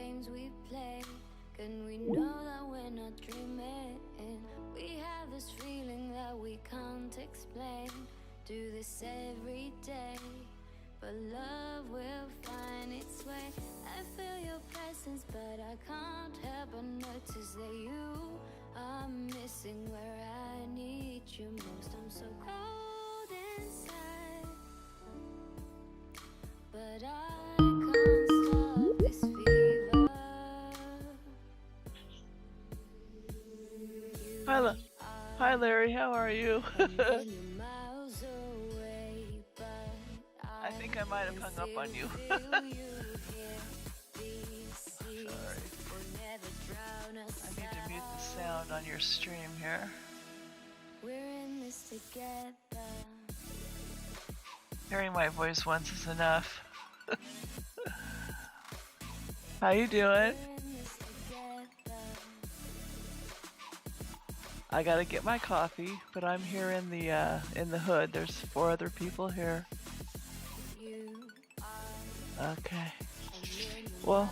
games we play. Can we know that we're not dreaming? We have this feeling that we can't explain. Do this every day, but love will find its way. I feel your presence, but I can't help but notice that you are missing where I need you most. I'm so cold inside, but I can't stop this fever. Hi Larry, how are you? I think I might have hung up on you. Sorry. I need to mute the sound on your stream here. We're in this together. Hearing my voice once is enough. How you doing? I gotta get my coffee, but I'm here in the hood. There's 4 other people here. Okay. Well,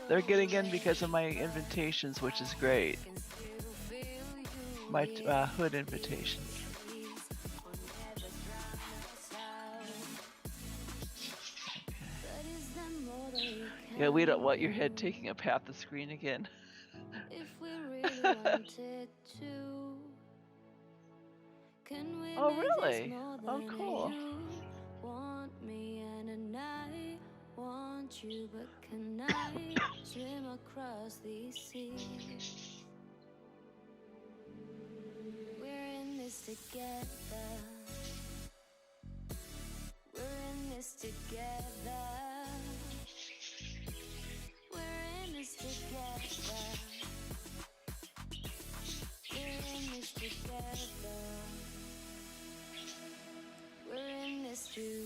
they're getting in because of my invitations, which is great. My hood invitations. Okay. Yeah, we don't want your head taking up half the screen again. Oh, really? Oh, cool. Want you, but can I swim across these seas? We're in this together. We're in this together. We're in this together. We're in this together. We're in this together.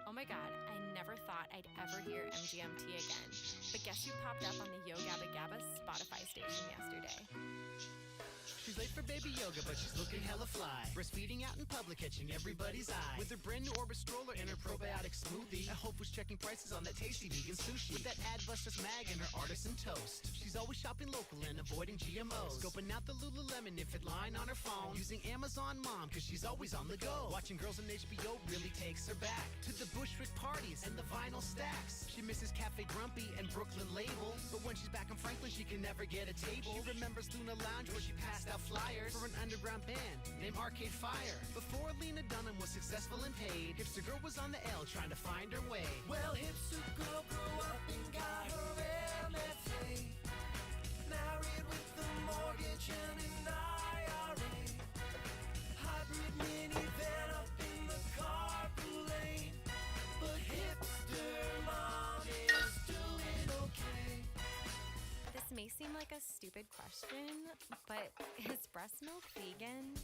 Oh my god, I never thought I'd ever hear MGMT again. But guess who popped up on the Yo Gabba Gabba Spotify station yesterday? She's late for baby yoga, but she's looking hella fly. Breastfeeding out in public, catching everybody's eye. With her brand new Orbit stroller and her probiotic smoothie. I hope was checking prices on that tasty vegan sushi. With that Adbusters mag and her artisan toast. She's always shopping local and avoiding GMOs. Scoping out the Lululemon infant line on her phone. Using Amazon Mom, cause she's always on the go. Watching Girls on HBO really takes her back to the Bushwick parties and the vinyl stacks. She misses Cafe Grumpy and Brooklyn Label. But when she's back in Franklin, she can never get a table. She remembers Luna Lounge where she passed out flyers for an underground band named Arcade Fire. Before Lena Dunham was successful and paid, Hipster Girl was on the L trying to find her way. Well, Hipster Girl grew up and got her MFA. Married with a mortgage and an IRA. Hybrid minivan up in the carpool lane. But Hipster Mom is doing okay. This may seem like a stupid question, but is breast milk vegan?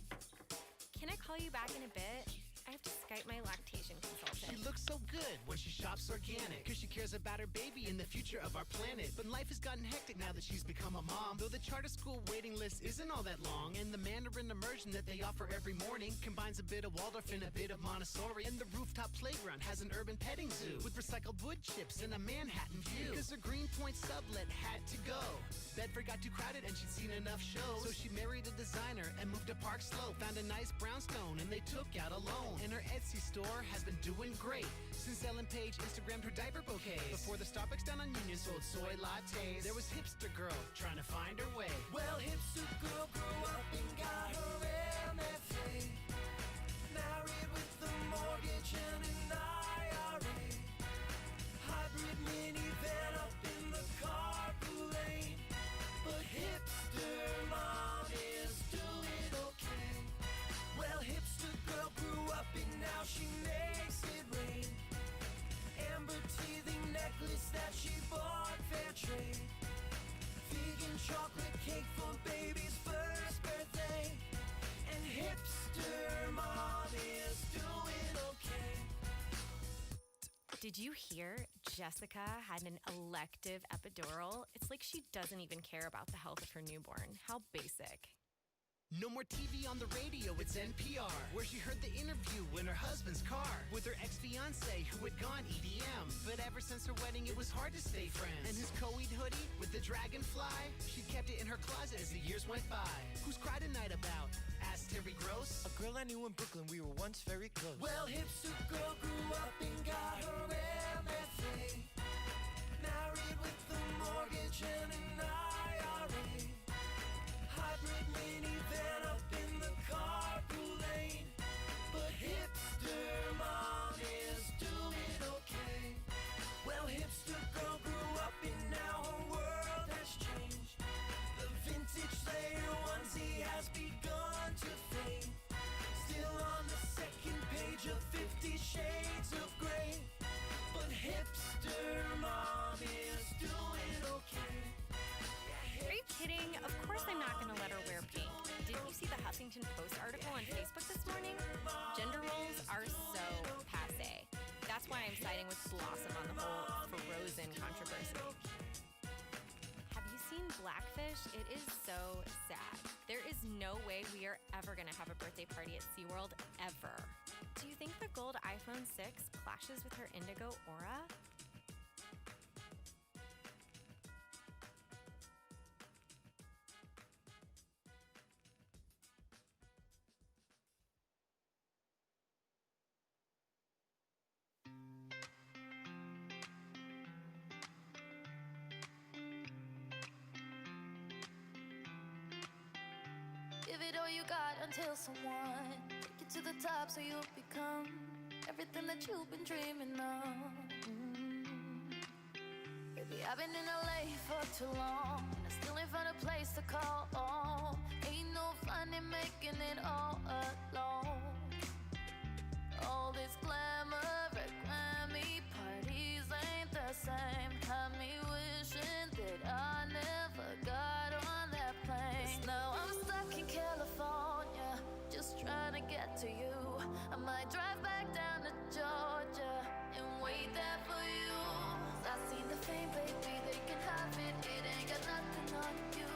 Can I call you back in a bit? I have to Skype my lactation consultant. She looks so good when she shops organic, cause she cares about her baby and the future of our planet. But life has gotten hectic now that she's become a mom. Though the charter school waiting list isn't all that long, and the Mandarin immersion that they offer every morning combines a bit of Waldorf and a bit of Montessori. And the rooftop playground has an urban petting zoo with recycled wood chips and a Manhattan view. Cause her Greenpoint sublet had to go. Bedford got too crowded and she'd seen enough shows. So she married a designer and moved to Park Slope. Found a nice brownstone and they took out a loan. And her Etsy store has been doing great since Ellen Page Instagrammed her diaper bouquets. Before the Starbucks down on Union sold soy lattes, there was hipster girl trying to find her way. Well, hipster girl grew up and got her MFA, married with a mortgage and an IRA, hybrid minivan up in the carpool lane. But hipster mom is doing okay. Well, hipster girl grew up and now she makes it rain. Amber teething necklace that she bought fair trade. Vegan chocolate cake for baby's first birthday. And hipster mom is doing okay. Did you hear Jessica had an elective epidural? It's like she doesn't even care about the health of her newborn. How basic. No more TV on the radio, it's NPR, where she heard the interview in her husband's car with her ex-fiancé who had gone EDM. But ever since her wedding, it was hard to stay friends. And his co-ed hoodie with the dragonfly, she kept it in her closet as the years went by. Who's cried a night about? Asked Terry Gross. A girl I knew in Brooklyn, we were once very close. Well, hipster girl grew up and got her MFA, married with a mortgage and an IRA, hybrid minivan up in the carpool lane. But hipster mom is doing okay. Well, hipster girl grew up and now her world has changed. The vintage Slayer onesie has begun to fade, still on the second page of 50 Shades of Grey. But hipster mom is doing okay. Are you kidding? Of course I'm not going to let her wear pink. Didn't you see the Huffington Post article on Facebook this morning? Gender roles are so passé. That's why I'm siding with Blossom on the whole Frozen controversy. Have you seen Blackfish? It is so sad. There is no way we are ever going to have a birthday party at SeaWorld, ever. Do you think the gold iPhone 6 clashes with her indigo aura? Give it all you got until someone take you to the top so you'll become everything that you've been dreaming of. Baby, I've been in LA for too long and I still ain't found a place to call home. Ain't no fun in making it all alone. All this glamour at Grammy parties ain't the same. Had me wishing that I never got on that plane. Now I'm stuck in California, just trying to get to you. I might drive back down to Georgia and wait there for you. I seen the fame, baby, they can have it. It ain't got nothing on you.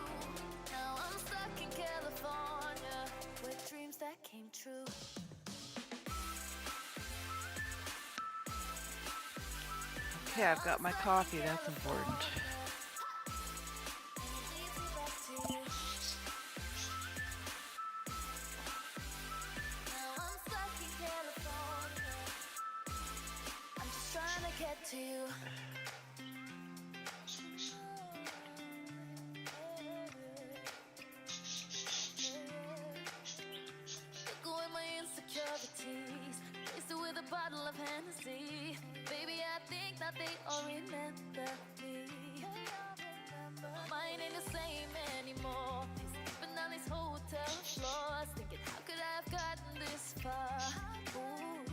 Now I'm stuck in California with dreams that came true. Okay, I've got my coffee, that's important. To you. Look away my insecurities, replace it with a bottle of Hennessy. Baby, I think that they all remember me. Mine ain't the same anymore. Sleeping on these hotel floors, thinking how could I have gotten this far? Ooh,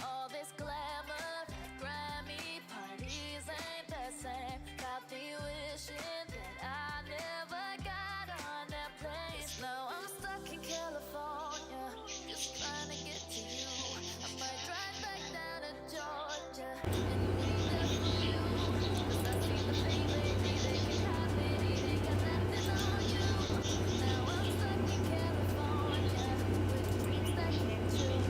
all this glamour, Grammy parties ain't the same. Got me wishing that I never got on that plane. Now I'm stuck in California, just trying to get to you. I might drive back down to Georgia and wait there for you. 'Cause I see the fame, baby, they can have it. It ain't got nothing on you. Now I'm stuck in California with dreams that came true.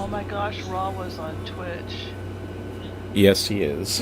Oh my gosh, Raw was on Twitch. Yes, he is.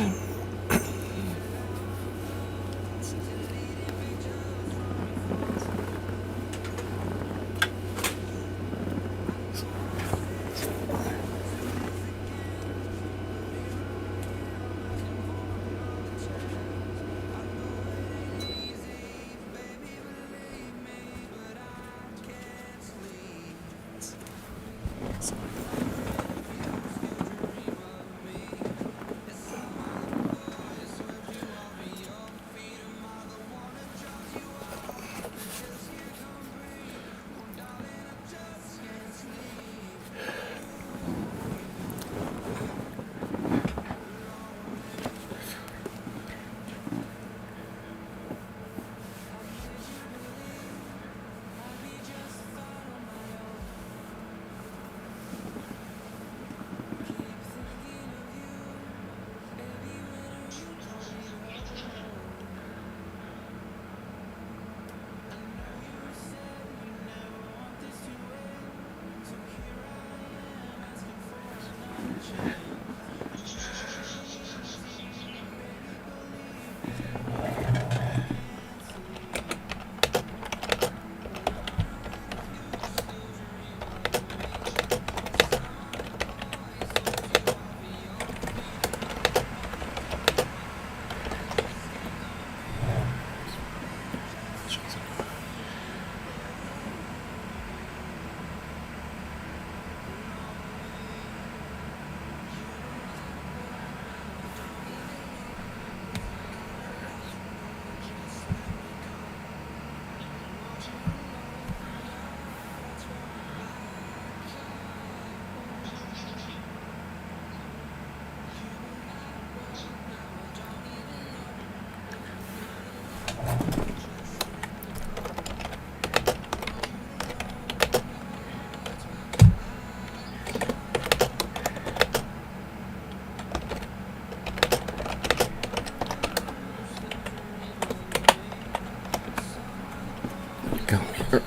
Come here.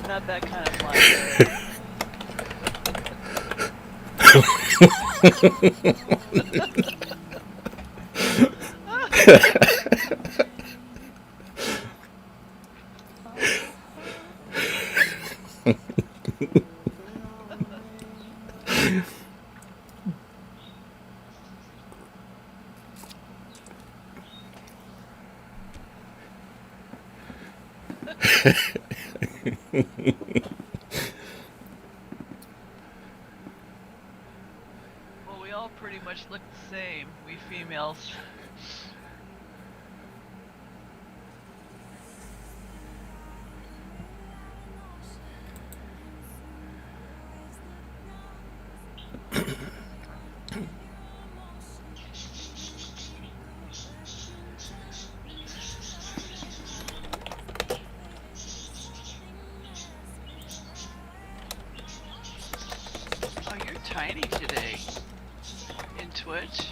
Not that kind of fly. Well, we all pretty much look the same, we females. Oh, you're tiny today. In Twitch.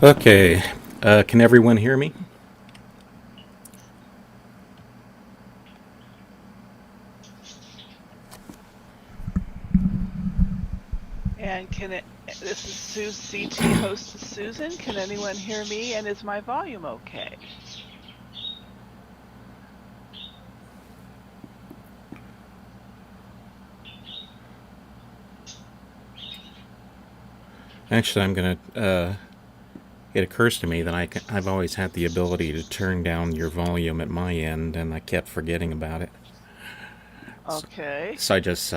Okay. Can everyone hear me? And this is CT hostess Susan. Can anyone hear me? And is my volume okay? Actually, I'm going to. It occurs to me that I've always had the ability to turn down your volume at my end, and I kept forgetting about it. Okay. So I just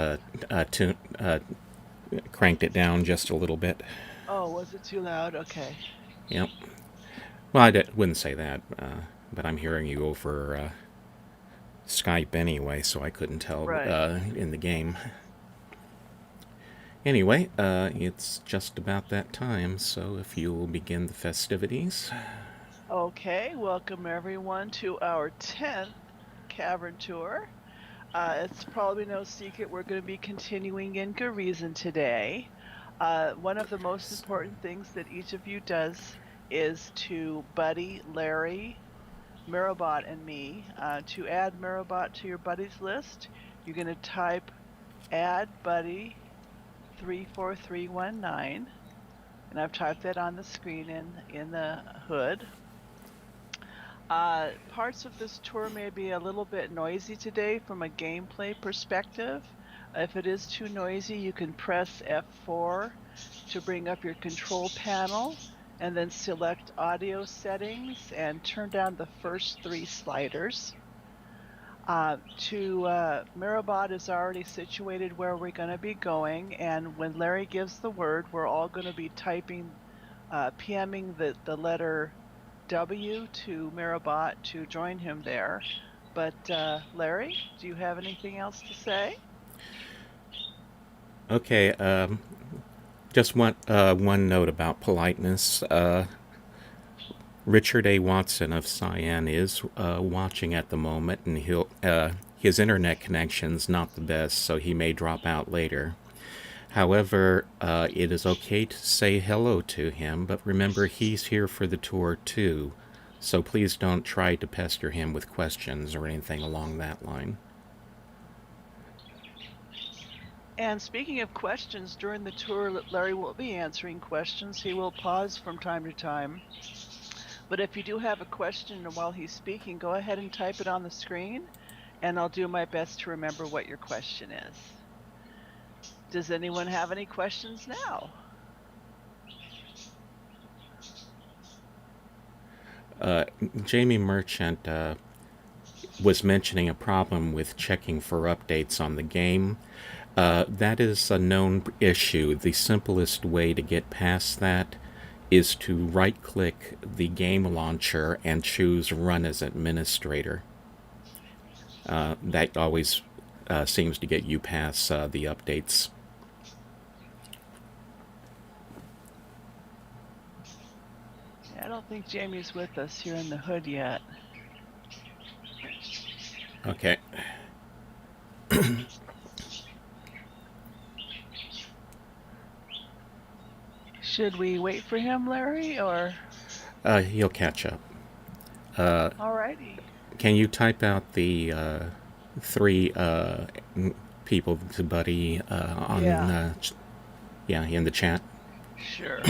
cranked it down just a little bit. Oh, was it too loud? Okay. Yep. Well, I wouldn't say that, but I'm hearing you over Skype anyway, so I couldn't tell Right. in the game. Anyway, it's just about that time, so if you'll begin the festivities. Okay, welcome everyone to our 10th Cavern Tour. It's probably no secret we're going to be continuing in Gahreesen today. One of the most important things that each of you does is to buddy Larry, Mirabot, and me. To add Mirabot to your buddies list, you're going to type add buddy 34319, and I've typed that on the screen in the hood. Parts of this tour may be a little bit noisy today from a gameplay perspective. If it is too noisy, you can press F4 to bring up your control panel and then select audio settings and turn down the first 3 sliders. Mirabot is already situated where we're going to be going, and when Larry gives the word, we're all going to be PMing the letter W to Mirabot to join him there. But Larry, do you have anything else to say? Okay, just one note about politeness. Richard A. Watson of Cyan is watching at the moment, and his internet connection's not the best, so he may drop out later. However, it is okay to say hello to him, but remember he's here for the tour too, so please don't try to pester him with questions or anything along that line. And speaking of questions, during the tour, Larry will be answering questions. He will pause from time to time. But if you do have a question while he's speaking, go ahead and type it on the screen, and I'll do my best to remember what your question is. Does anyone have any questions now? Jamie Merchant was mentioning a problem with checking for updates on the game. That is a known issue. The simplest way to get past that is to right-click the game launcher and choose Run as Administrator. That always seems to get you past the updates. I don't think Jamie's with us here in the hood yet. Okay. Should we wait for him, Larry, or? He'll catch up. Alrighty. Can you type out the 3 people to buddy on in the chat? Sure.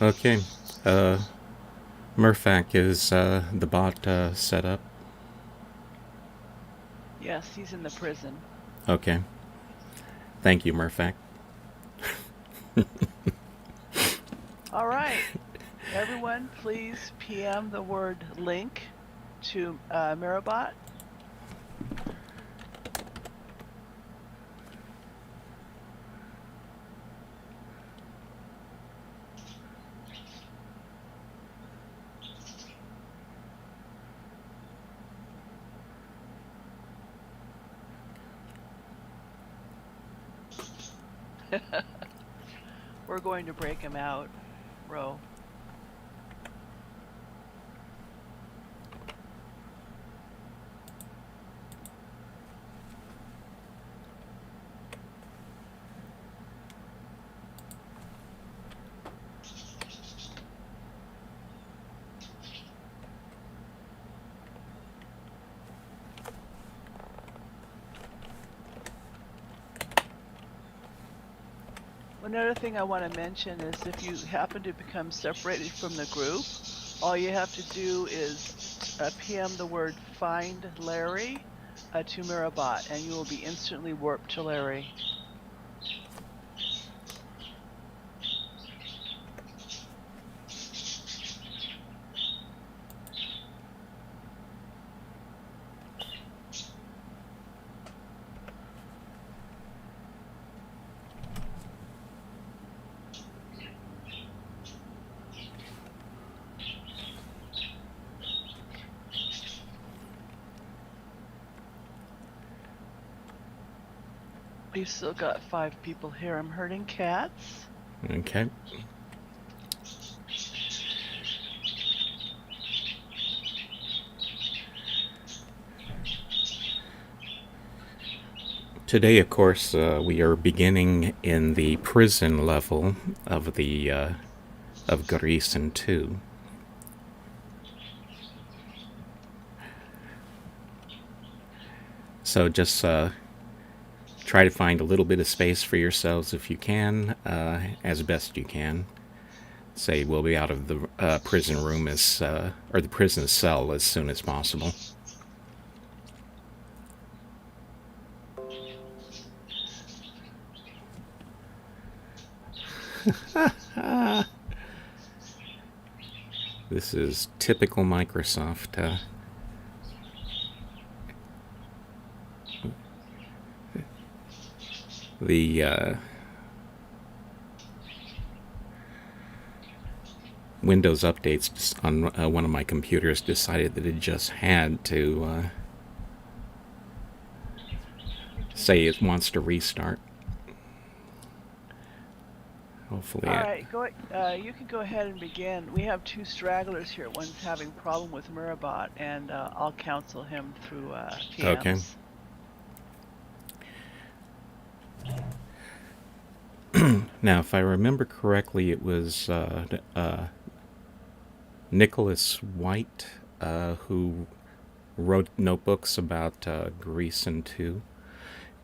Okay. Murphak, is the bot set up? Yes, he's in the prison. Okay. Thank you, Murphac. All right. Everyone, please PM the word link to Mirabot. We're going to break him out, Ro. One other thing I want to mention is if you happen to become separated from the group, all you have to do is PM the word find Larry to Mirabot, and you will be instantly warped to Larry. We've still got 5 people here. I'm herding cats. Okay. Today, of course, we are beginning in the prison level of the of Gahreesen 2. So just try to find a little bit of space for yourselves if you can, as best you can. Say we'll be out of the prison room or the prison cell as soon as possible. This is typical Microsoft. The Windows updates on one of my computers decided that it just had to say it wants to restart. Hopefully. All right, you can go ahead and begin. We have 2 stragglers here. One's having a problem with Mirabot, and I'll counsel him through PMs. Okay. Now, if I remember correctly, it was Nicholas White who wrote notebooks about Gahreesen 2,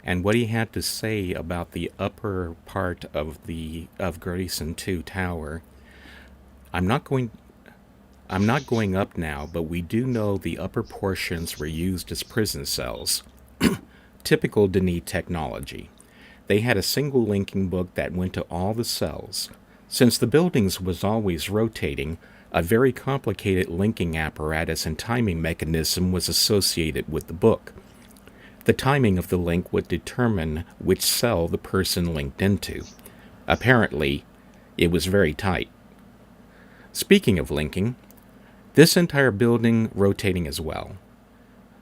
and what he had to say about the upper part of Gahreesen 2 tower. I'm not going up now, but we do know the upper portions were used as prison cells. Typical Denis technology. They had a single linking book that went to all the cells. Since the buildings was always rotating, a very complicated linking apparatus and timing mechanism was associated with the book. The timing of the link would determine which cell the person linked into. Apparently, it was very tight. Speaking of linking, this entire building rotating as well.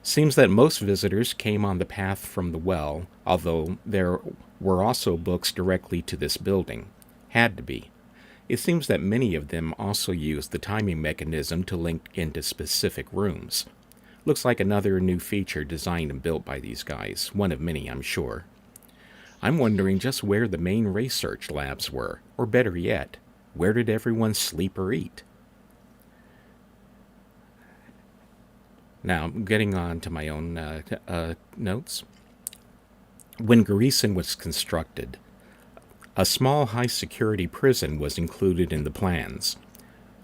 Seems that most visitors came on the path from the well, although there were also books directly to this building. Had to be. It seems that many of them also used the timing mechanism to link into specific rooms. Looks like another new feature designed and built by these guys. One of many, I'm sure. I'm wondering just where the main research labs were, or better yet, where did everyone sleep or eat? Now, getting on to my own notes. When Gahreesen was constructed, a small high-security prison was included in the plans.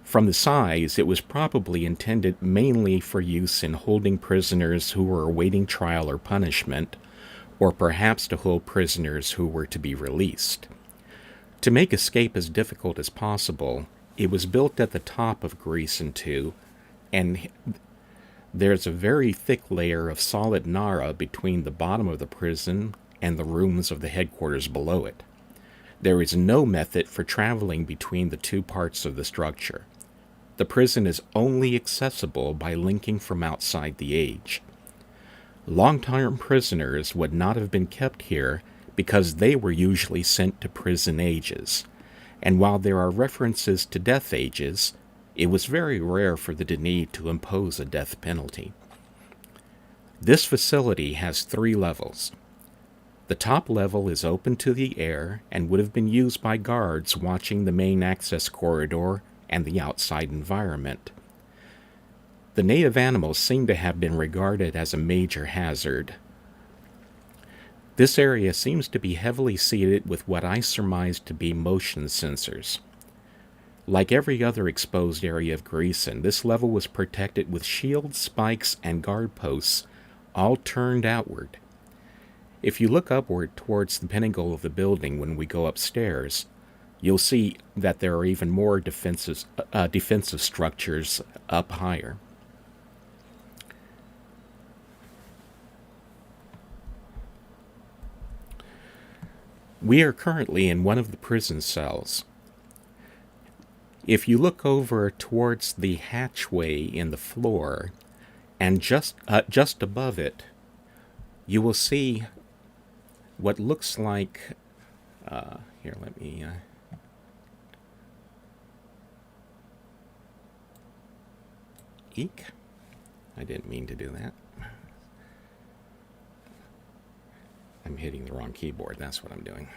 From the size, it was probably intended mainly for use in holding prisoners who were awaiting trial or punishment, or perhaps to hold prisoners who were to be released. To make escape as difficult as possible, it was built at the top of Gahreesen 2, and there's a very thick layer of solid Nara between the bottom of the prison and the rooms of the headquarters below it. There is no method for traveling between the two parts of the structure. The prison is only accessible by linking from outside the age. Long-term prisoners would not have been kept here because they were usually sent to prison ages, and while there are references to death ages, it was very rare for the Denis to impose a death penalty. This facility has 3 levels. The top level is open to the air and would have been used by guards watching the main access corridor and the outside environment. The native animals seem to have been regarded as a major hazard. This area seems to be heavily seeded with what I surmise to be motion sensors. Like every other exposed area of Gahreesen, this level was protected with shields, spikes, and guard posts, all turned outward. If you look upward towards the pinnacle of the building when we go upstairs, you'll see that there are even more defensive structures up higher. We are currently in one of the prison cells. If you look over towards the hatchway in the floor, and just above it, you will see what looks like... here, let me... Eek. I didn't mean to do that. I'm hitting the wrong keyboard. That's what I'm doing.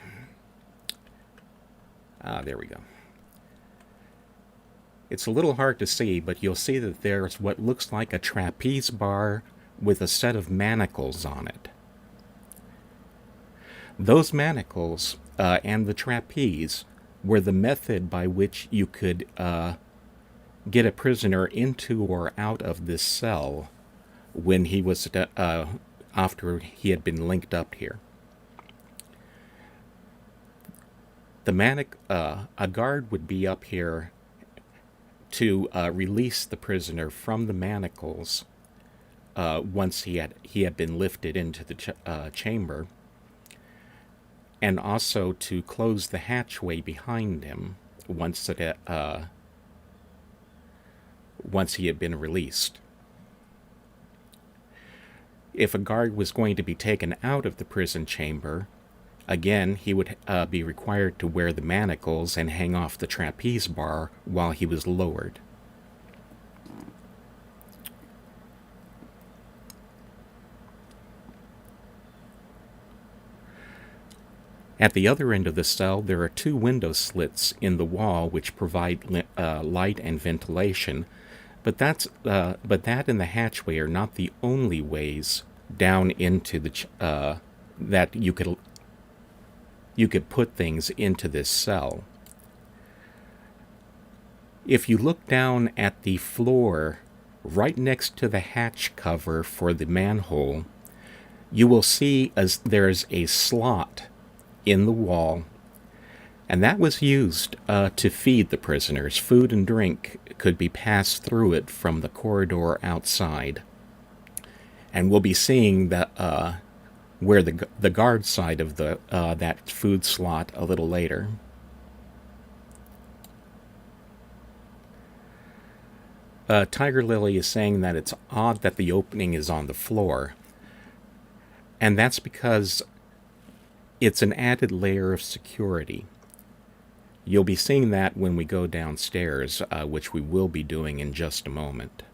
There we go. It's a little hard to see, but you'll see that there's what looks like a trapeze bar with a set of manacles on it. Those manacles and the trapeze were the method by which you could get a prisoner into or out of this cell when he was after he had been linked up here. A guard would be up here to release the prisoner from the manacles once he had been lifted into the chamber, and also to close the hatchway behind him once he had been released. If a guard was going to be taken out of the prison chamber, again, he would be required to wear the manacles and hang off the trapeze bar while he was lowered. At the other end of the cell, there are 2 window slits in the wall which provide light and ventilation, but that and the hatchway are not the only ways down into the that you could put things into this cell. If you look down at the floor right next to the hatch cover for the manhole, you will see as there's a slot in the wall, and that was used to feed the prisoners. Food and drink could be passed through it from the corridor outside. And we'll be seeing that where the guard side of the that food slot a little later. Tiger Lily is saying that it's odd that the opening is on the floor, and that's because it's an added layer of security. You'll be seeing that when we go downstairs, which we will be doing in just a moment.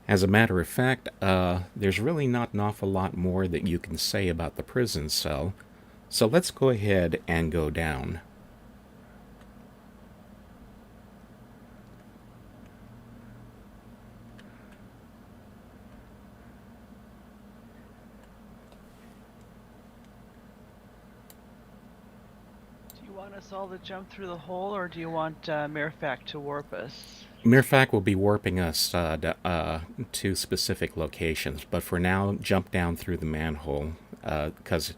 As a matter of fact, there's really not an awful lot more that you can say about the prison cell, so let's go ahead and go down. want us all to jump through the hole, or do you want Mirfak to warp us? Mirfak will be warping us to specific locations, but for now, jump down through the manhole, because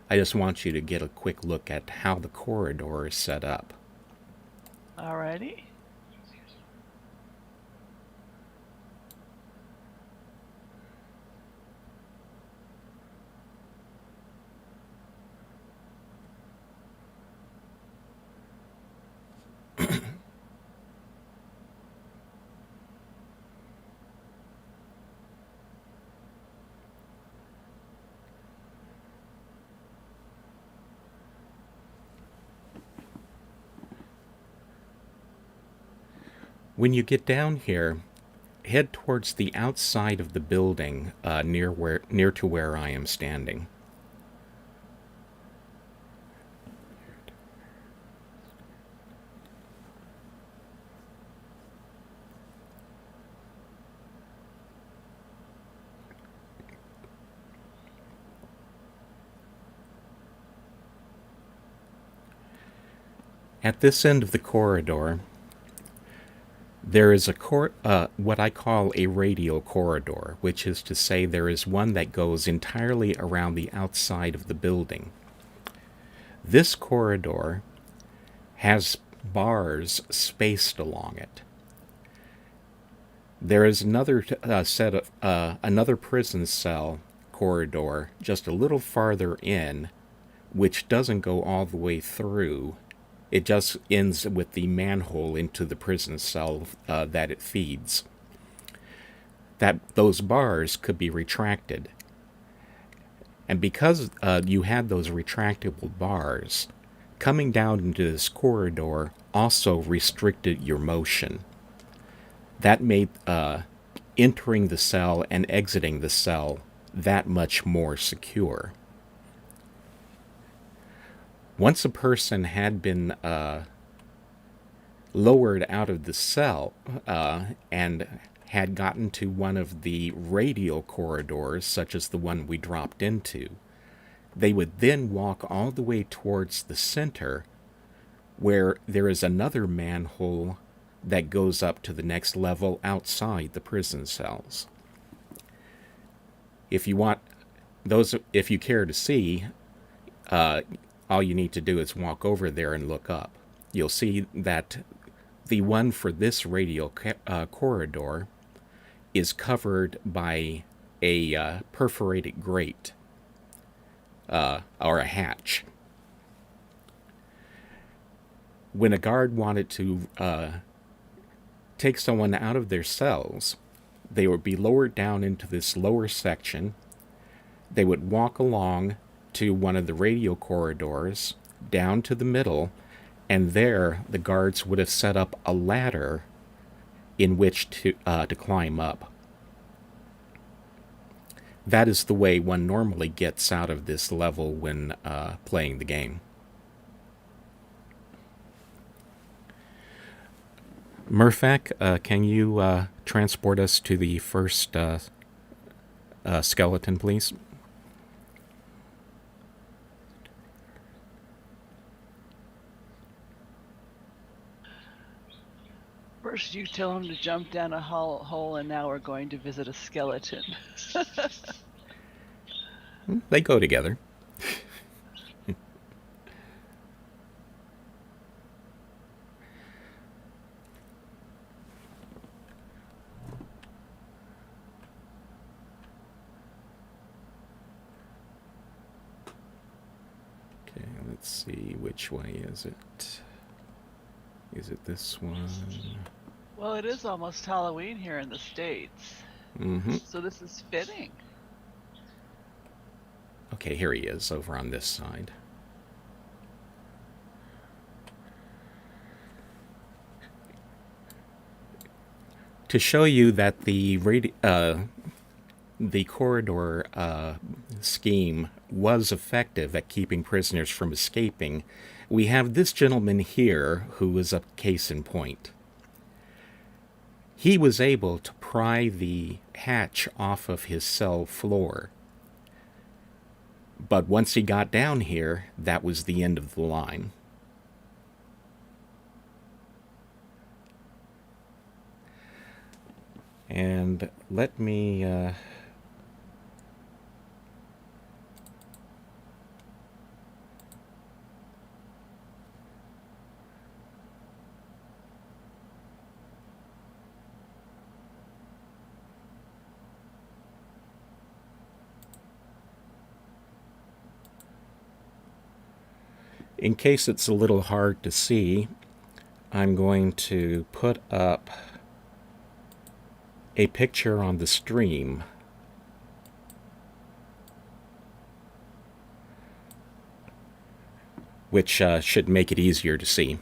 I just want you to get a quick look at how the corridor is set up. Alrighty. When you get down here, head towards the outside of the building, near to where I am standing. At this end of the corridor, there is what I call a radial corridor, which is to say there is one that goes entirely around the outside of the building. This corridor has bars spaced along it. There is another another prison cell corridor just a little farther in, which doesn't go all the way through. It just ends with the manhole into the prison cell that it feeds. Those bars could be retracted. And because you had those retractable bars, coming down into this corridor also restricted your motion. That made entering the cell and exiting the cell that much more secure. Once a person had been lowered out of the cell and had gotten to one of the radial corridors, such as the one we dropped into, they would then walk all the way towards the center, where there is another manhole that goes up to the next level outside the prison cells. If you care to see, all you need to do is walk over there and look up. You'll see that the one for this radial corridor is covered by a perforated grate, or a hatch. When a guard wanted to take someone out of their cells, they would be lowered down into this lower section. They would walk along to one of the radial corridors, down to the middle, and there the guards would have set up a ladder in which to climb up. That is the way one normally gets out of this level when playing the game. Mirfak, can you transport us to the first skeleton, please? First, you tell him to jump down a hole, and now we're going to visit a skeleton. They go together. Okay, let's see, which way is it? Is it this one? Well, it is almost Halloween here in the States. Mm-hmm. So this is fitting. Okay, here he is, over on this side. To show you that the corridor scheme was effective at keeping prisoners from escaping, we have this gentleman here who is a case in point. He was able to pry the hatch off of his cell floor. But once he got down here, that was the end of the line. And let me... in case it's a little hard to see, I'm going to put up a picture on the stream which should make it easier to see.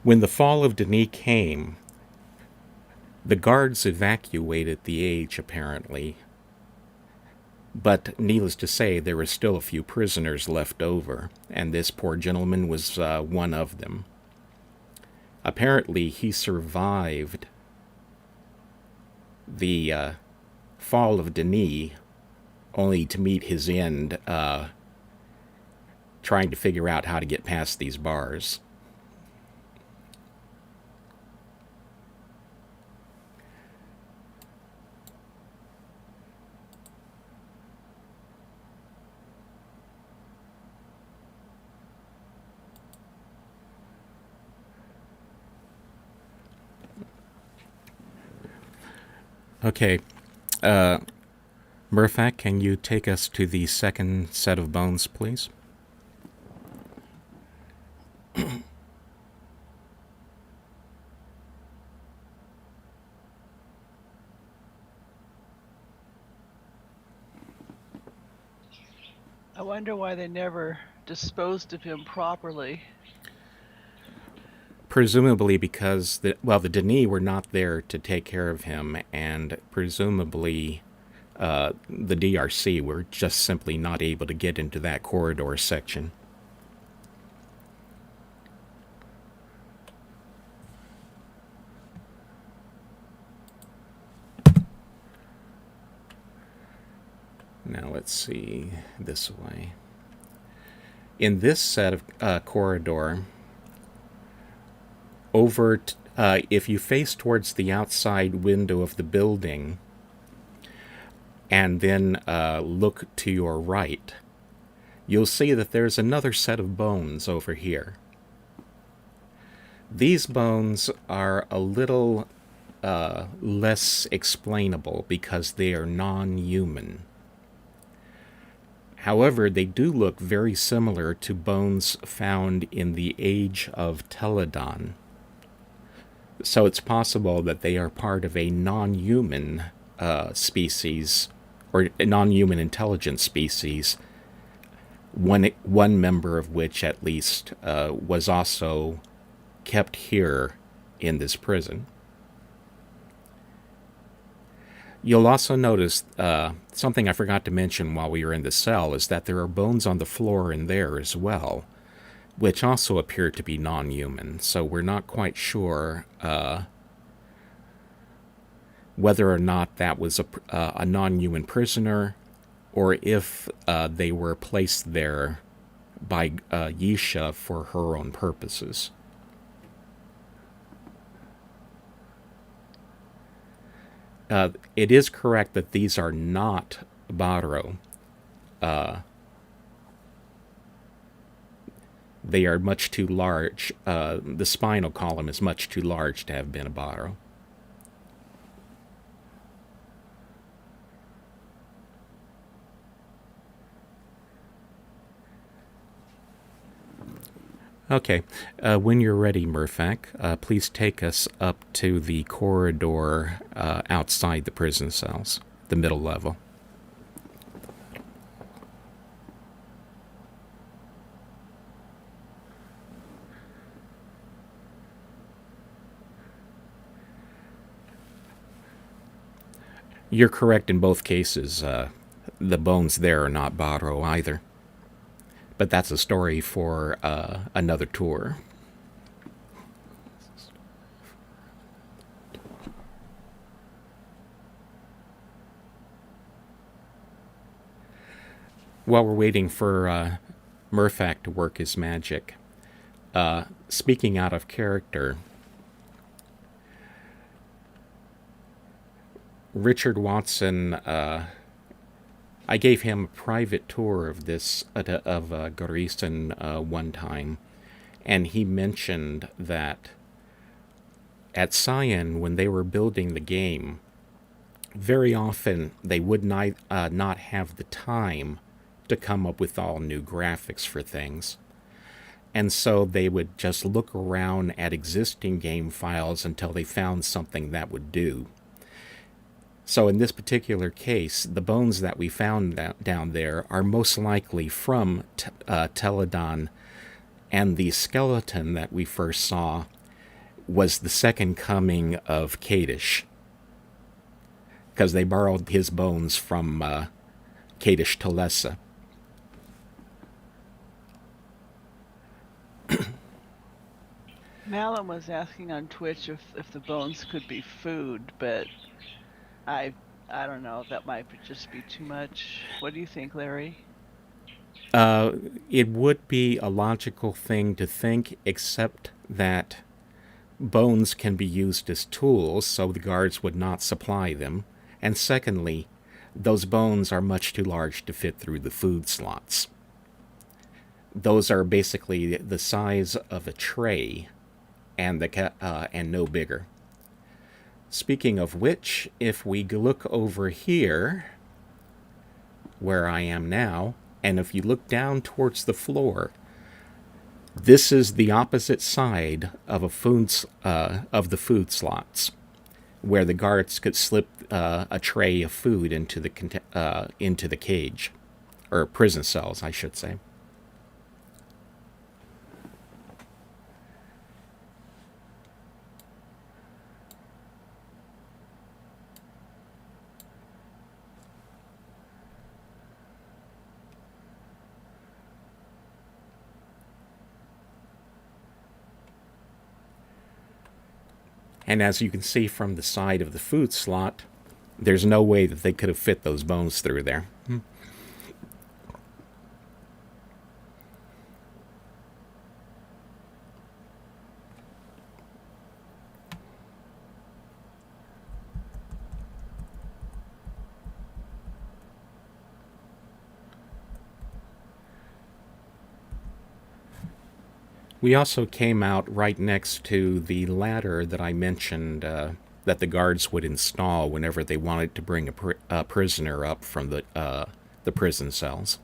When the fall of Denis came, the guards evacuated the age, apparently. But needless to say, there were still a few prisoners left over, and this poor gentleman was one of them. Apparently, he survived the fall of Denis, only to meet his end trying to figure out how to get past these bars. Okay, Murphak, can you take us to the second set of bones, please? I wonder why they never disposed of him properly. Presumably because, the Denis were not there to take care of him, and presumably the DRC were just simply not able to get into that corridor section. Now let's see, this way. In this set of corridor, if you face towards the outside window of the building and then look to your right, you'll see that there's another set of bones over here. These bones are a little less explainable because they are non-human. However, they do look very similar to bones found in the age of Teledon. So it's possible that they are part of a non-human species, or a non-human intelligent species, one member of which at least was also kept here in this prison. You'll also notice something I forgot to mention while we were in the cell is that there are bones on the floor in there as well, which also appear to be non-human, so we're not quite sure whether or not that was a non-human prisoner, or if they were placed there by Yisha for her own purposes. It is correct that these are not Baro. They are much too large. The spinal column is much too large to have been a Baro. Okay, when you're ready, Murphak, please take us up to the corridor outside the prison cells, the middle level. You're correct in both cases. The bones there are not Baro either. But that's a story for another tour. While we're waiting for Murphak to work his magic. Speaking out of character, Richard Watson, I gave him a private tour of Gahreesen one time, and he mentioned that at Cyan, when they were building the game, very often they would not have the time to come up with all new graphics for things. And so they would just look around at existing game files until they found something that would do. So in this particular case, the bones that we found down there are most likely from Teledon, and the skeleton that we first saw was the second coming of Kadish, because they borrowed his bones from Kadish Talesa. Malin was asking on Twitch if the bones could be food, but I don't know. That might just be too much. What do you think, Larry? It would be a logical thing to think, except that bones can be used as tools, so the guards would not supply them. And secondly, those bones are much too large to fit through the food slots. Those are basically the size of a tray, and no bigger. Speaking of which, if we look over here, where I am now, and if you look down towards the floor, this is the opposite side of the food slots, where the guards could slip a tray of food into the cage, or prison cells, I should say. And as you can see from the side of the food slot, there's no way that they could have fit those bones through there. We also came out right next to the ladder that I mentioned that the guards would install whenever they wanted to bring a prisoner up from the prison cells.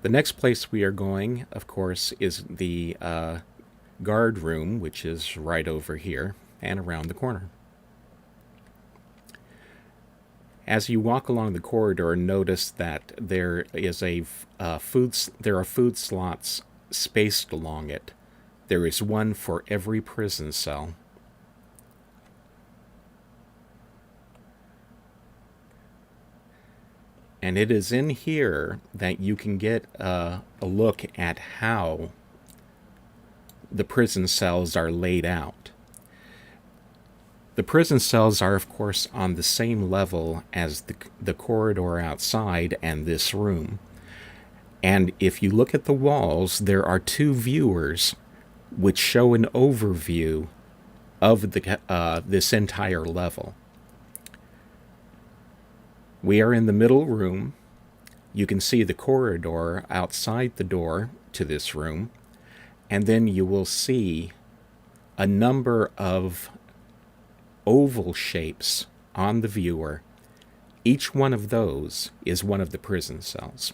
The next place we are going, of course, is the guard room, which is right over here and around the corner. As you walk along the corridor, notice that there are food slots spaced along it. There is one for every prison cell. And it is in here that you can get a look at how the prison cells are laid out. The prison cells are, of course, on the same level as the corridor outside and this room. And if you look at the walls, there are two viewers which show an overview of this entire level. We are in the middle room. You can see the corridor outside the door to this room. And then you will see a number of oval shapes on the viewer. Each one of those is one of the prison cells.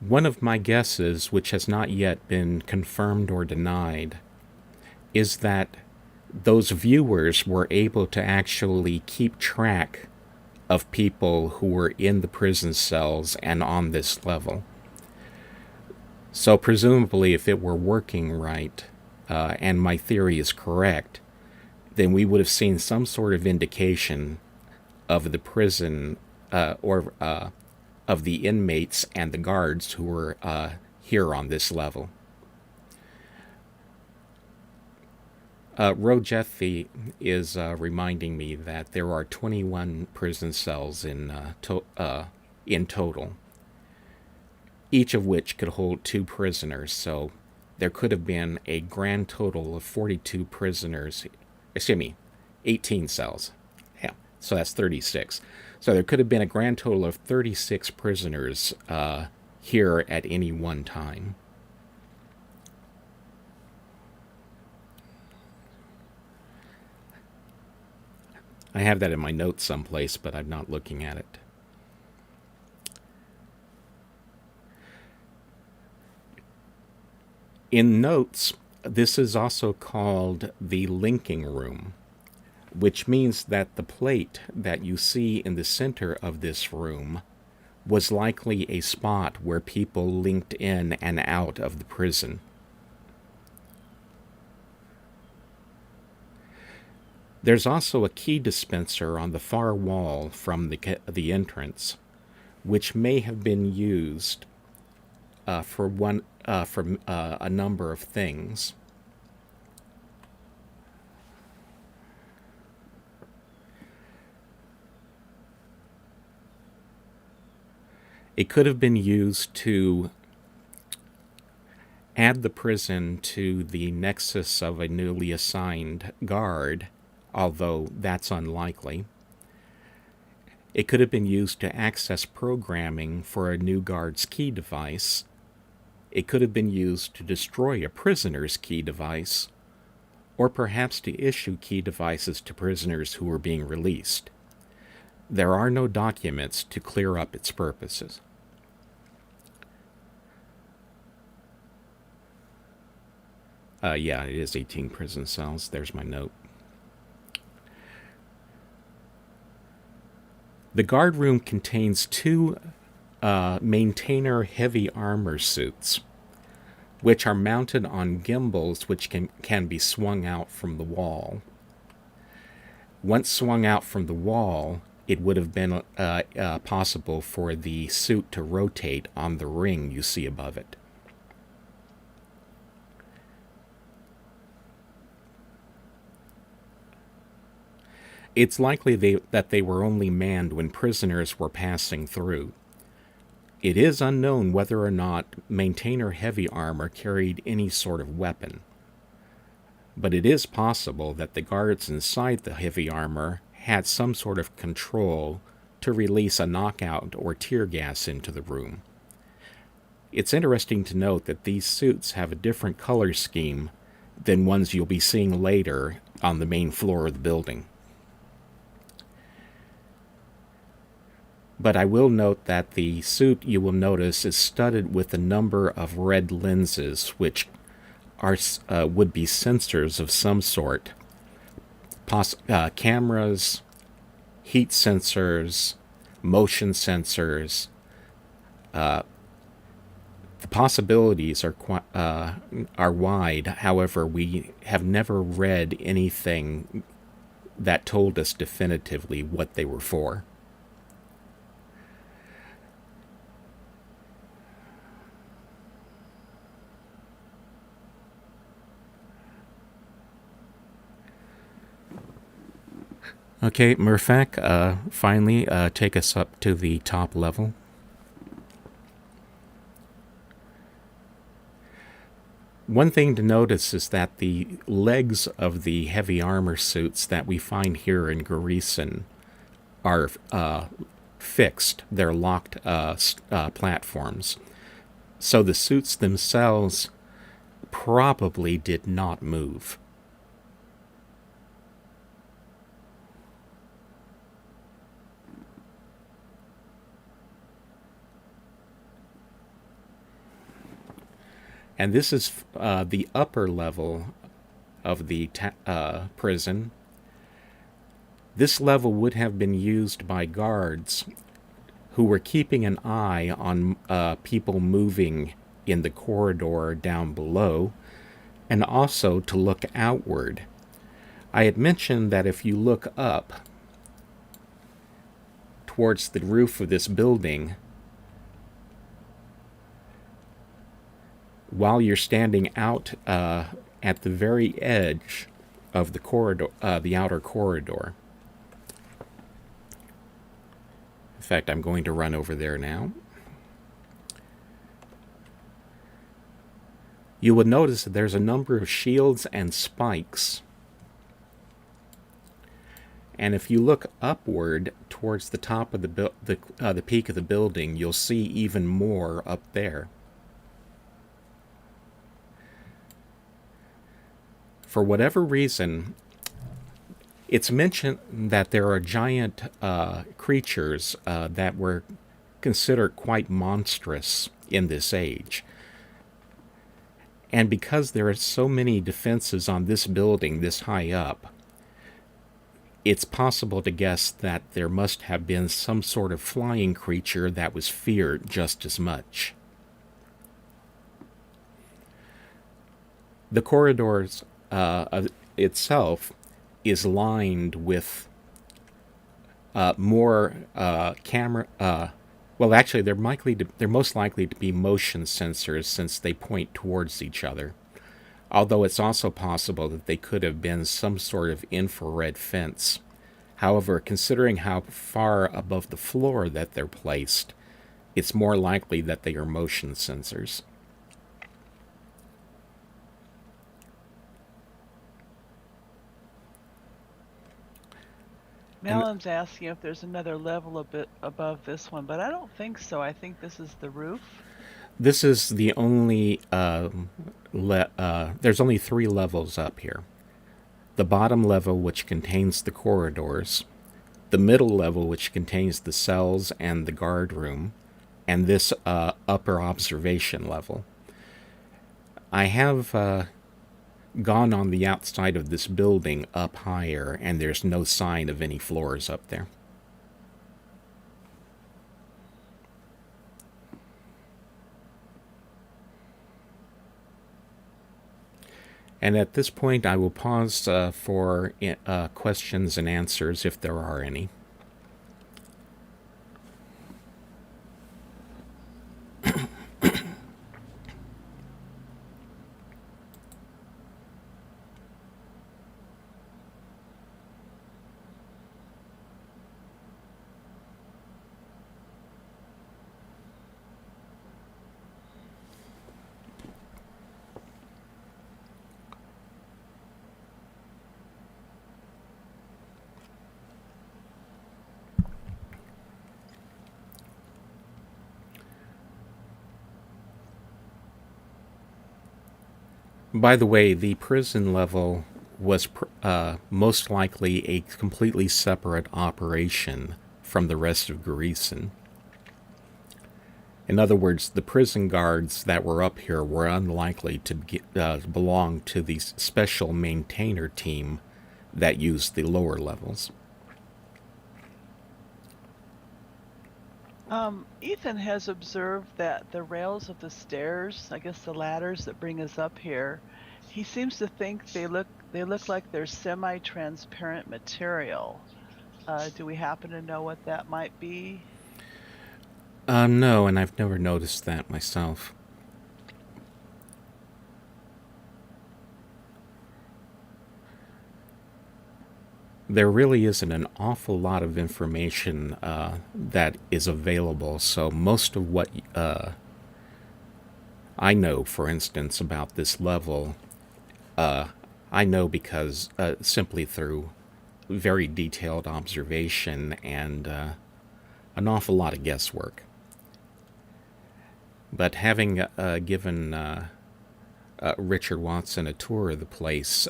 One of my guesses, which has not yet been confirmed or denied, is that those viewers were able to actually keep track of people who were in the prison cells and on this level. So presumably, if it were working right, and my theory is correct, then we would have seen some sort of indication of the prison, of of the inmates and the guards who were here on this level. Rojethy is reminding me that there are 21 prison cells in total, each of which could hold 2 prisoners, so there could have been a grand total of 42 prisoners, 18 cells. Yeah, so that's 36. So there could have been a grand total of 36 prisoners here at any one time. I have that in my notes someplace, but I'm not looking at it. In notes, this is also called the linking room, which means that the plate that you see in the center of this room was likely a spot where people linked in and out of the prison. There's also a key dispenser on the far wall from the entrance, which may have been used for a number of things. It could have been used to add the prison to the nexus of a newly assigned guard, although that's unlikely. It could have been used to access programming for a new guard's key device. It could have been used to destroy a prisoner's key device, or perhaps to issue key devices to prisoners who were being released. There are no documents to clear up its purposes. Yeah, it is 18 prison cells. There's my note. The guard room contains 2 maintainer heavy armor suits, which are mounted on gimbals which can be swung out from the wall. Once swung out from the wall, it would have been possible for the suit to rotate on the ring you see above it. It's likely that they were only manned when prisoners were passing through. It is unknown whether or not maintainer heavy armor carried any sort of weapon, but it is possible that the guards inside the heavy armor had some sort of control to release a knockout or tear gas into the room. It's interesting to note that these suits have a different color scheme than ones you'll be seeing later on the main floor of the building. But I will note that the suit, you will notice, is studded with a number of red lenses, which are would be sensors of some sort. Cameras, heat sensors, motion sensors. The possibilities are wide. However, we have never read anything that told us definitively what they were for. Okay, Murfak, finally take us up to the top level. One thing to notice is that the legs of the heavy armor suits that we find here in Gahreesen are fixed. They're locked platforms. So the suits themselves probably did not move. And this is the upper level of the prison. This level would have been used by guards who were keeping an eye on people moving in the corridor down below, and also to look outward. I had mentioned that if you look up towards the roof of this building, while you're standing out at the very edge of the corridor, the outer corridor. In fact, I'm going to run over there now. You will notice that there's a number of shields and spikes. And if you look upward towards the top of the peak of the building, you'll see even more up there. For whatever reason, it's mentioned that there are giant creatures that were considered quite monstrous in this age. And because there are so many defenses on this building this high up, it's possible to guess that there must have been some sort of flying creature that was feared just as much. The corridors itself is lined with more camera. Well, actually, they're most likely to be motion sensors since they point towards each other. Although it's also possible that they could have been some sort of infrared fence. However, considering how far above the floor that they're placed, it's more likely that they are motion sensors. Melon's asking if there's another level a bit above this one, but I don't think so. I think this is the roof. This is the only, there's only 3 levels up here. The bottom level, which contains the corridors, the middle level, which contains the cells and the guard room, and this upper observation level. I have gone on the outside of this building up higher, and there's no sign of any floors up there. And at this point, I will pause for questions and answers if there are any. By the way, the prison level was most likely a completely separate operation from the rest of Gahreesen. In other words, the prison guards that were up here were unlikely to belong to the special maintainer team that used the lower levels. Ethan has observed that the rails of the stairs, I guess the ladders that bring us up here, he seems to think they look like they're semi-transparent material. Do we happen to know what that might be? No, and I've never noticed that myself. There really isn't an awful lot of information that is available, so most of what I know, for instance, about this level, I know because simply through very detailed observation and an awful lot of guesswork. But having given Richard Watson a tour of the place,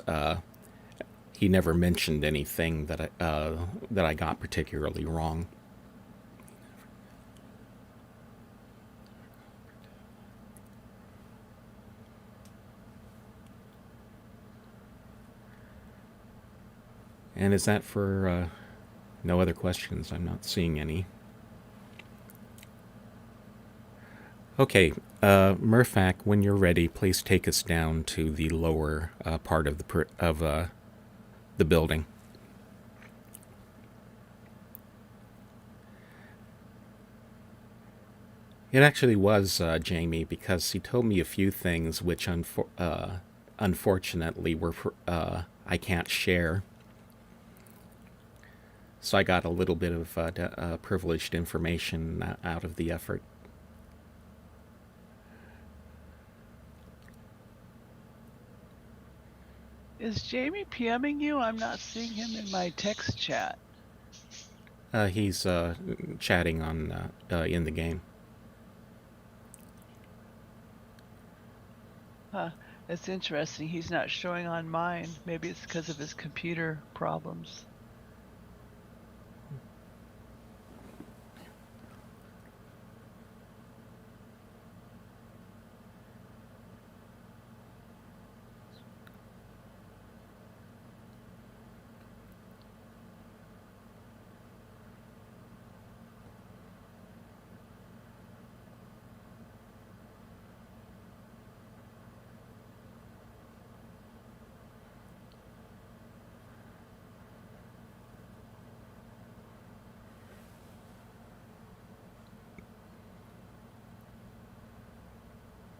he never mentioned anything that I got particularly wrong. And is that for no other questions? I'm not seeing any. Okay, Murphak, when you're ready, please take us down to the lower part of the building. It actually was Jamie, because he told me a few things which unfortunately I can't share. So I got a little bit of privileged information out of the effort. Is Jamie PMing you? I'm not seeing him in my text chat. He's chatting on in the game. Huh. It's interesting. He's not showing on mine. Maybe it's because of his computer problems.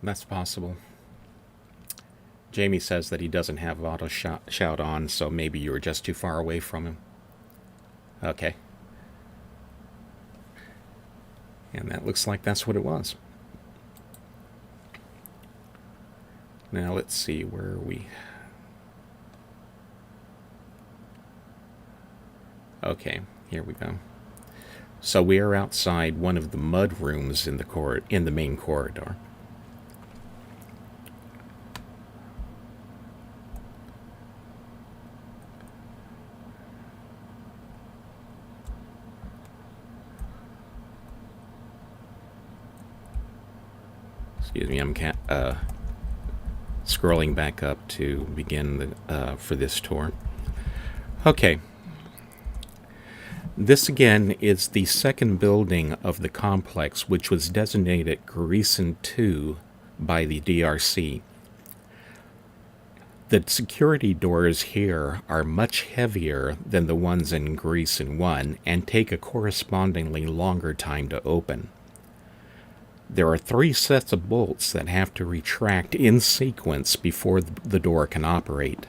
That's possible. Jamie says that he doesn't have auto shout on, so maybe you were just too far away from him. Okay. And that looks like that's what it was. Now let's see, where are we? Okay, here we go. So we are outside one of the mud rooms in the main corridor. Excuse me, I'm scrolling back up to begin for this tour. Okay. This again is the second building of the complex, which was designated Gahreesen 2 by the DRC. The security doors here are much heavier than the ones in Gahreesen 1 and take a correspondingly longer time to open. There are 3 sets of bolts that have to retract in sequence before the door can operate.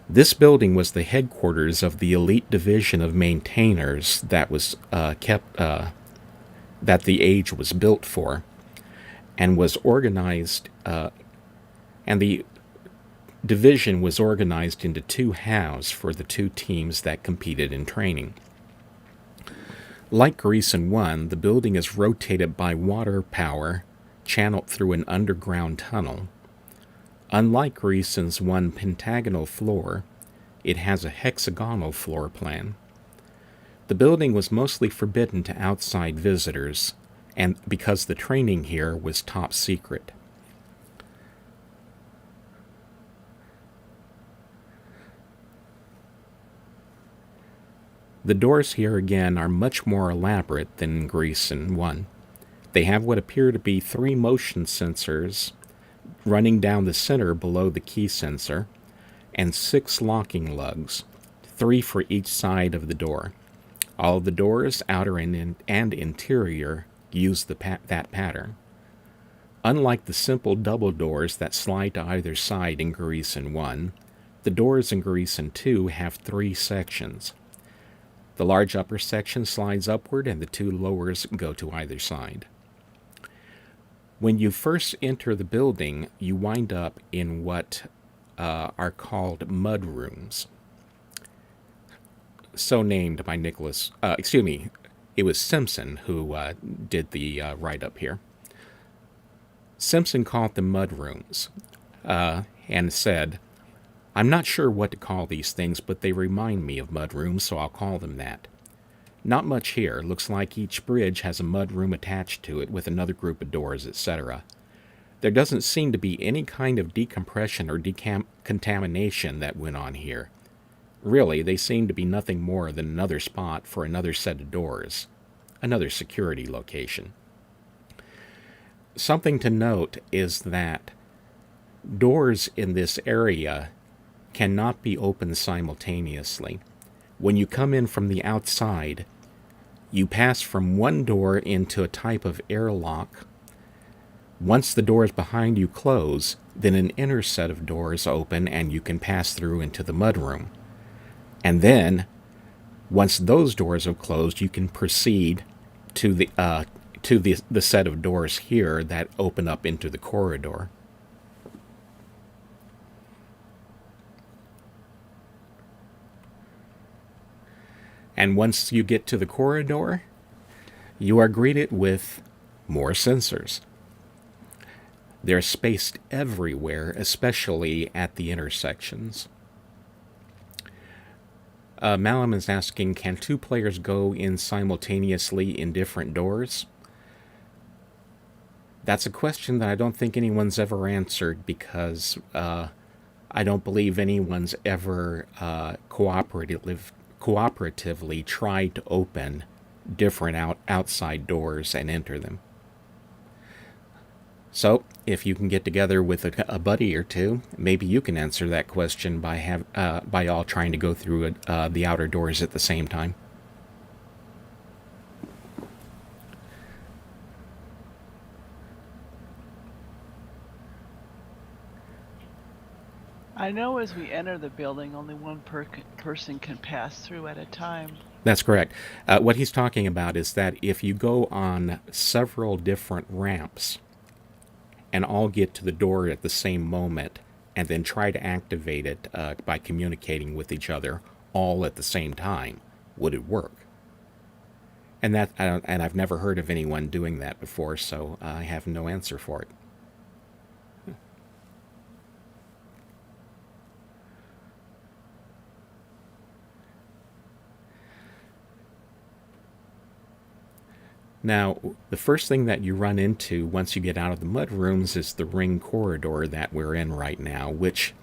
This building was the headquarters of the elite division of maintainers that was that the Age was built for, and was organized. And the division was organized into 2 halves for the 2 teams that competed in training. Like Gahreesen 1, the building is rotated by water power channeled through an underground tunnel. Unlike Gahreesen's 1 pentagonal floor, it has a hexagonal floor plan. The building was mostly forbidden to outside visitors, and because the training here was top secret. The doors here again are much more elaborate than in Gahreesen 1. They have what appear to be 3 motion sensors running down the center below the key sensor, and 6 locking lugs, 3 for each side of the door. All of the doors, outer and interior, use that pattern. Unlike the simple double doors that slide to either side in Gahreesen 1, the doors in Gahreesen 2 have 3 sections. The large upper section slides upward and the 2 lowers go to either side. When you first enter the building, you wind up in what are called mud rooms. So named by it was Simpson who did the write-up here. Simpson called them mud rooms and said, "I'm not sure what to call these things, but they remind me of mud rooms, so I'll call them that. Not much here. Looks like each bridge has a mud room attached to it with another group of doors, etc. There doesn't seem to be any kind of decompression or contamination that went on here. Really, they seem to be nothing more than another spot for another set of doors, another security location." Something to note is that doors in this area cannot be opened simultaneously. When you come in from the outside, You pass from one door into a type of airlock. Once the doors behind you close, then an inner set of doors open and you can pass through into the mudroom. And then, once those doors have closed, you can proceed to the set of doors here that open up into the corridor. And once you get to the corridor, you are greeted with more sensors. They're spaced everywhere, especially at the intersections. Malum is asking, can two players go in simultaneously in different doors? That's a question that I don't think anyone's ever answered because I don't believe anyone's ever cooperatively tried to open different outside doors and enter them. So, if you can get together with a buddy or two, maybe you can answer that question by all trying to go through the outer doors at the same time. I know as we enter the building, only one person can pass through at a time. That's correct. What he's talking about is that if you go on several different ramps and all get to the door at the same moment and then try to activate it by communicating with each other all at the same time, would it work? And I've never heard of anyone doing that before, so I have no answer for it. Now, the first thing that you run into once you get out of the mud rooms is the ring corridor that we're in right now, which,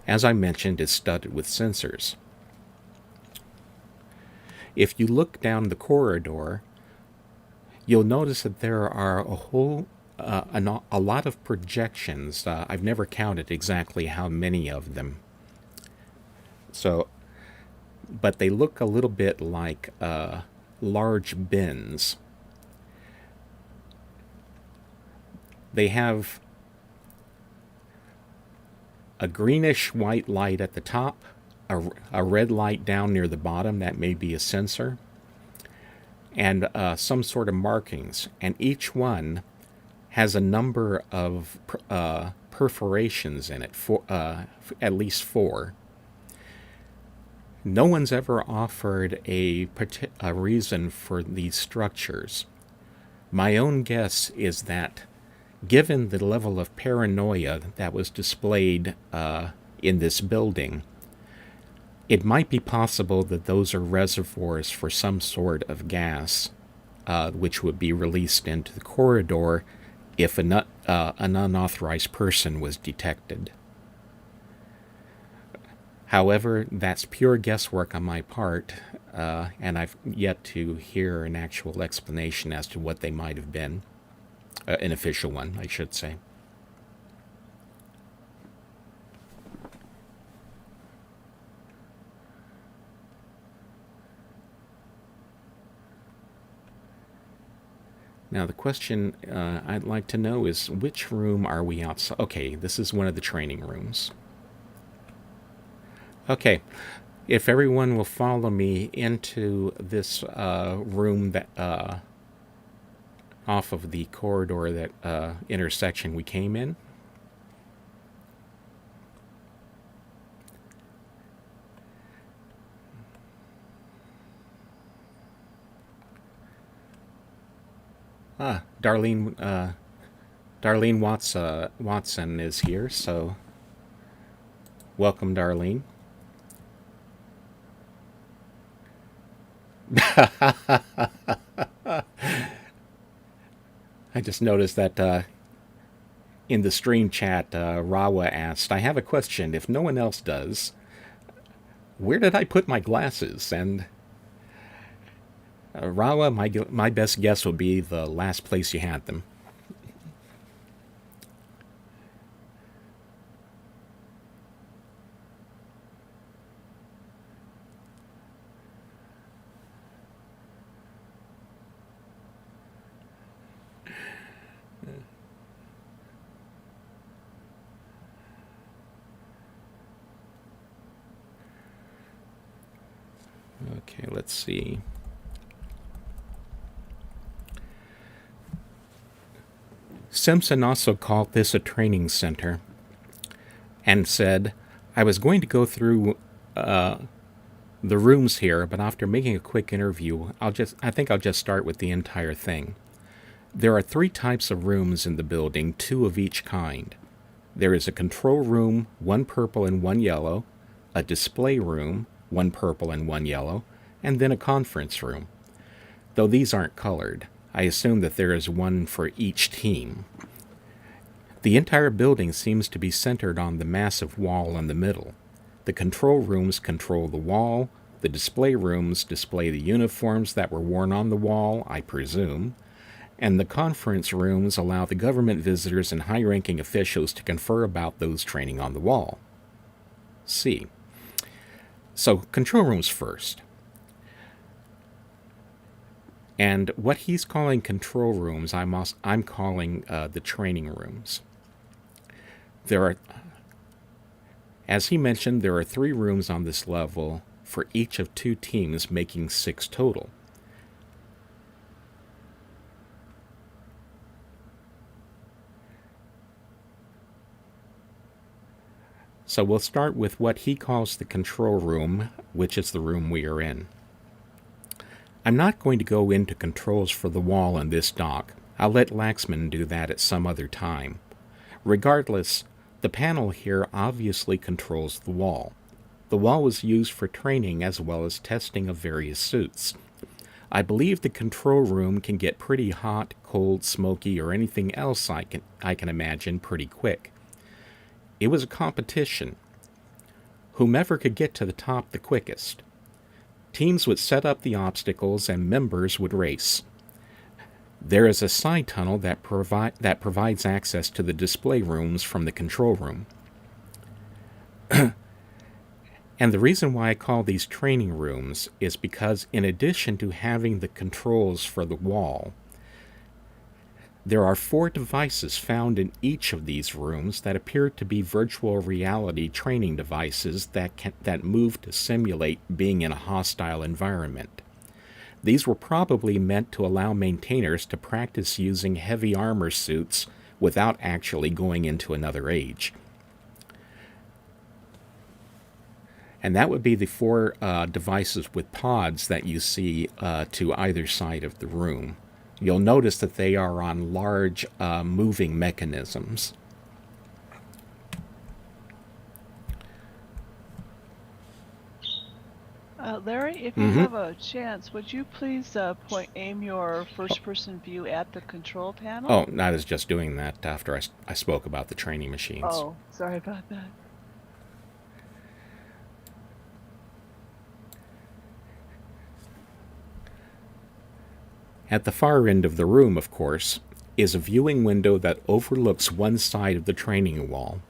as I mentioned, is studded with sensors. If you look down the corridor, you'll notice that there are a lot of projections. I've never counted exactly how many of them. But they look a little bit like large bins. They have a greenish white light at the top, a red light down near the bottom that may be a sensor, and some sort of markings. And each one has a number of perforations in it, at least 4. No one's ever offered a reason for these structures. My own guess is that given the level of paranoia that was displayed in this building, it might be possible that those are reservoirs for some sort of gas, which would be released into the corridor if an unauthorized person was detected. However, that's pure guesswork on my part, and I've yet to hear an actual explanation as to what they might have been. An official one, I should say. Now the question I'd like to know is, which room are we outside? Okay, this is one of the training rooms. Okay, if everyone will follow me into this room that off of the corridor, that intersection we came in. Darlene Watson is here, so welcome, Darlene. I just noticed that in the stream chat, Rawa asked, I have a question. If no one else does, where did I put my glasses? And Rawa, my best guess would be the last place you had them. Okay, let's see. Simpson also called this a training center and said, I was going to go through the rooms here, but after making a quick interview, I think I'll just start with the entire thing. There are 3 types of rooms in the building, 2 of each kind. There is a control room, 1 purple and 1 yellow, a display room, 1 purple and 1 yellow, and then a conference room. Though these aren't colored, I assume that there is 1 for each team. The entire building seems to be centered on the massive wall in the middle. The control rooms control the wall, the display rooms display the uniforms that were worn on the wall, I presume, and the conference rooms allow the government visitors and high-ranking officials to confer about those training on the wall. C. So, control rooms first. And what he's calling control rooms, I'm calling the training rooms. As he mentioned, there are 3 rooms on this level for each of 2 teams, making 6 total. So we'll start with what he calls the control room, which is the room we are in. I'm not going to go into controls for the wall in this dock. I'll let Laxman do that at some other time. Regardless, the panel here obviously controls the wall. The wall was used for training as well as testing of various suits. I believe the control room can get pretty hot, cold, smoky, or anything else I can imagine pretty quick. It was a competition. Whomever could get to the top the quickest. Teams would set up the obstacles and members would race. There is a side tunnel that provides access to the display rooms from the control room. And the reason why I call these training rooms is because in addition to having the controls for the wall, there are 4 devices found in each of these rooms that appear to be virtual reality training devices that move to simulate being in a hostile environment. These were probably meant to allow maintainers to practice using heavy armor suits without actually going into another age. And that would be the 4 devices with pods that you see to either side of the room. You'll notice that they are on large moving mechanisms. Larry, if you have a chance, would you please aim your first-person view at the control panel? Oh, I was just doing that after I spoke about the training machines. Oh, sorry about that. At the far end of the room, of course, is a viewing window that overlooks one side of the training wall.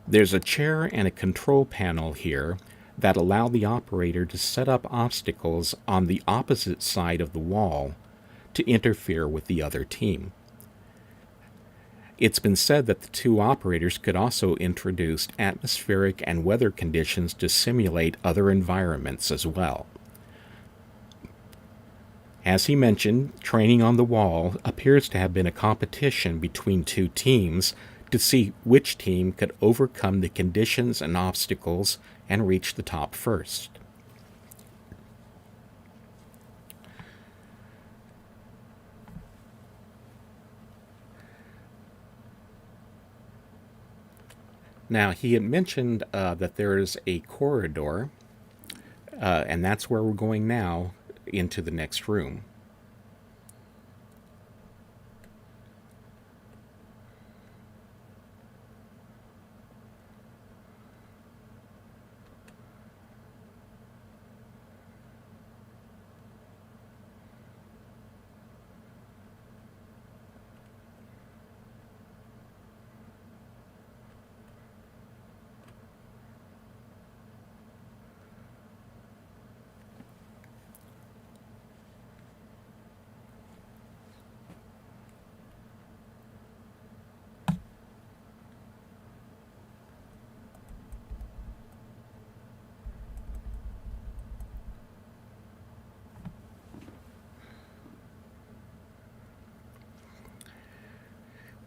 There's a chair and a control panel here that allow the operator to set up obstacles on the opposite side of the wall to interfere with the other team. It's been said that the 2 operators could also introduce atmospheric and weather conditions to simulate other environments as well. As he mentioned, training on the wall appears to have been a competition between 2 teams to see which team could overcome the conditions and obstacles and reach the top first. Now, he had mentioned that there is a corridor, and that's where we're going now, into the next room.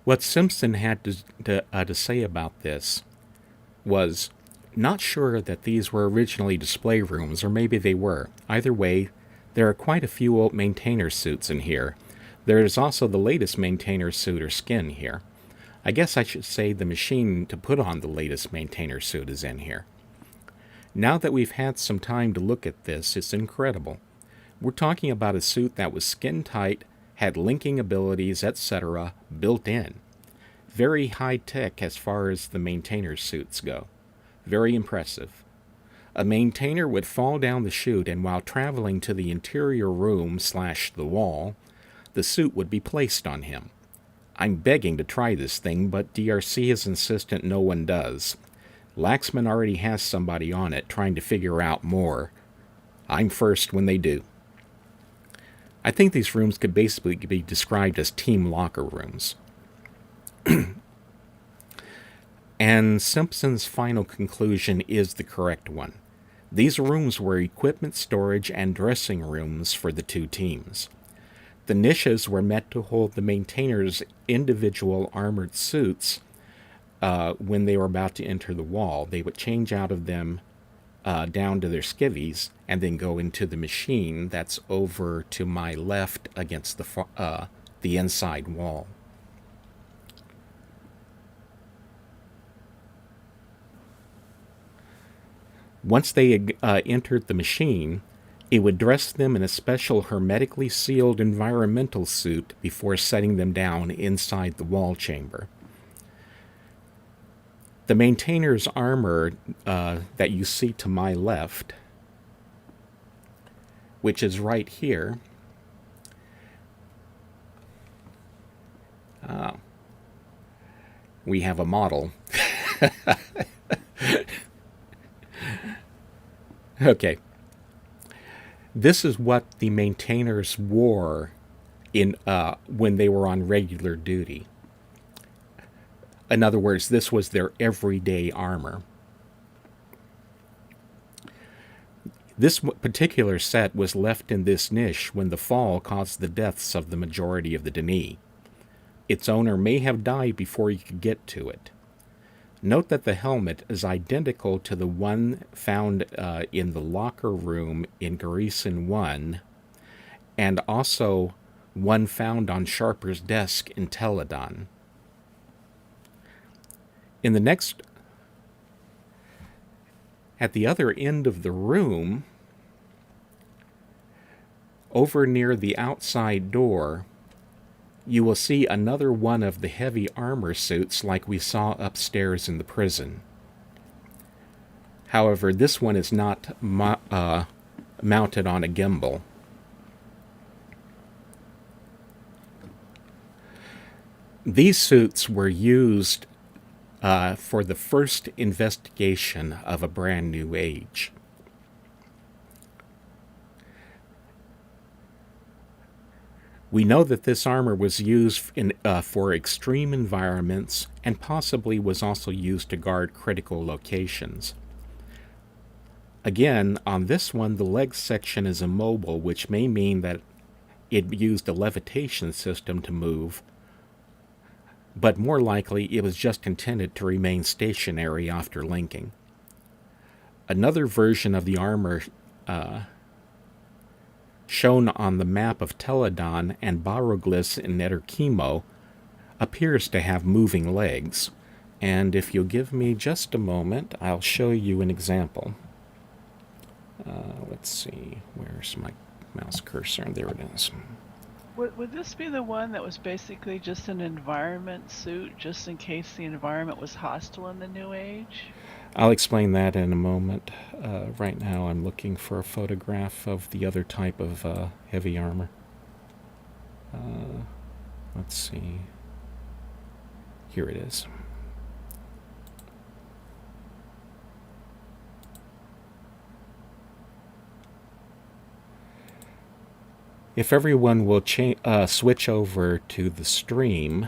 What Simpson had to say about this was, not sure that these were originally display rooms, or maybe they were. Either way, there are quite a few old maintainer suits in here. There is also the latest maintainer suit or skin here. I guess I should say the machine to put on the latest maintainer suit is in here. Now that we've had some time to look at this, it's incredible. We're talking about a suit that was skin tight, had linking abilities, etc., built in. Very high tech as far as the maintainer suits go. Very impressive. A maintainer would fall down the chute, and while traveling to the interior room / the wall, the suit would be placed on him. I'm begging to try this thing, but DRC is insistent no one does. Laxman already has somebody on it trying to figure out more. I'm first when they do. I think these rooms could basically be described as team locker rooms. And Simpson's final conclusion is the correct one. These rooms were equipment storage and dressing rooms for the two teams. The niches were meant to hold the maintainers' individual armored suits when they were about to enter the wall. They would change out of them down to their skivvies and then go into the machine that's over to my left against the inside wall. Once they entered the machine, it would dress them in a special hermetically sealed environmental suit before setting them down inside the wall chamber. The maintainer's armor that you see to my left, which is right here, we have a model. Okay. This is what the maintainers wore when they were on regular duty. In other words, this was their everyday armor. This particular set was left in this niche when the fall caused the deaths of the majority of the Denis. Its owner may have died before he could get to it. Note that the helmet is identical to the one found in the locker room in Gahreesen 1, and also one found on Sharper's desk in Teledon. In the next, at the other end of the room, over near the outside door, you will see another one of the heavy armor suits like we saw upstairs in the prison. However, this one is not mounted on a gimbal. These suits were used for the first investigation of a brand new age. We know that this armor was used for extreme environments and possibly was also used to guard critical locations. Again, on this one, the leg section is immobile, which may mean that it used a levitation system to move, but more likely it was just intended to remain stationary after linking. Another version of the armor shown on the map of Teledon and Baroglis in Netterkimo appears to have moving legs. And if you'll give me just a moment, I'll show you an example. Let's see, where's my mouse cursor? There it is. Would this be the one that was basically just an environment suit, just in case the environment was hostile in the New Age? I'll explain that in a moment. Right now I'm looking for a photograph of the other type of heavy armor. Let's see. Here it is. If everyone will switch over to the stream,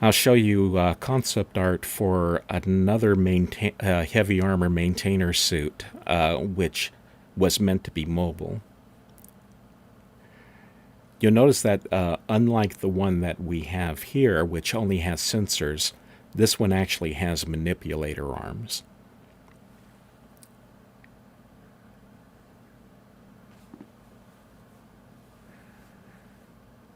I'll show you concept art for another heavy armor maintainer suit, which was meant to be mobile. You'll notice that unlike the one that we have here, which only has sensors, this one actually has manipulator arms.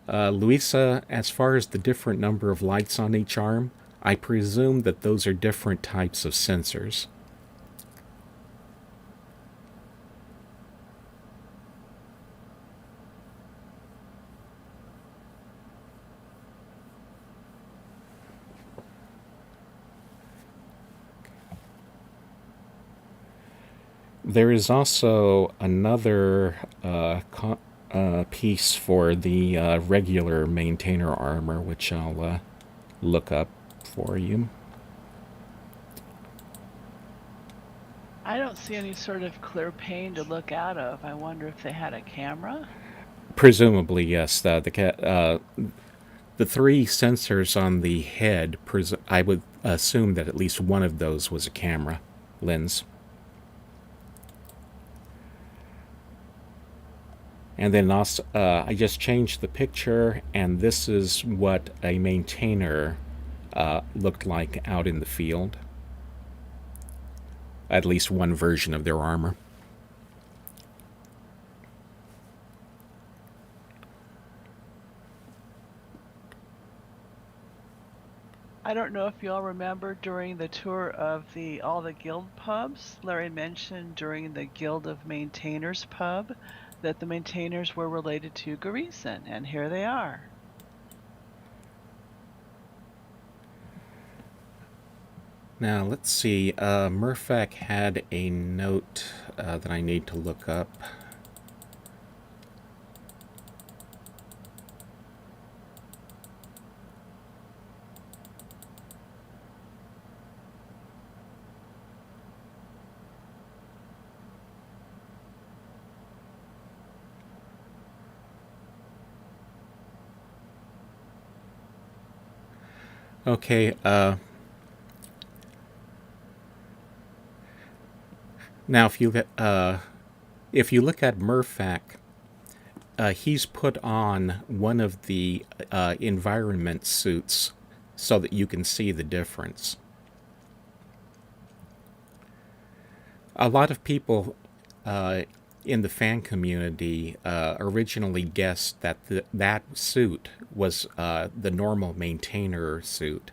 Louisa, as far as the different number of lights on each arm, I presume that those are different types of sensors. There is also another piece for the regular maintainer armor, which I'll look up for you. I don't see any sort of clear pane to look out of. I wonder if they had a camera? Presumably, yes. The three sensors on the head, I would assume that at least one of those was a camera lens. And then also, I just changed the picture, and this is what a maintainer looked like out in the field. At least one version of their armor. I don't know if you all remember during the tour of all the guild pubs, Larry mentioned during the Guild of Maintainers pub that the maintainers were related to Gahreesen, and here they are. Now, let's see. Murphak had a note that I need to look up. Okay, now if you look at Murphak, he's put on one of the environment suits so that you can see the difference. A lot of people in the fan community originally guessed that that suit was the normal maintainer suit.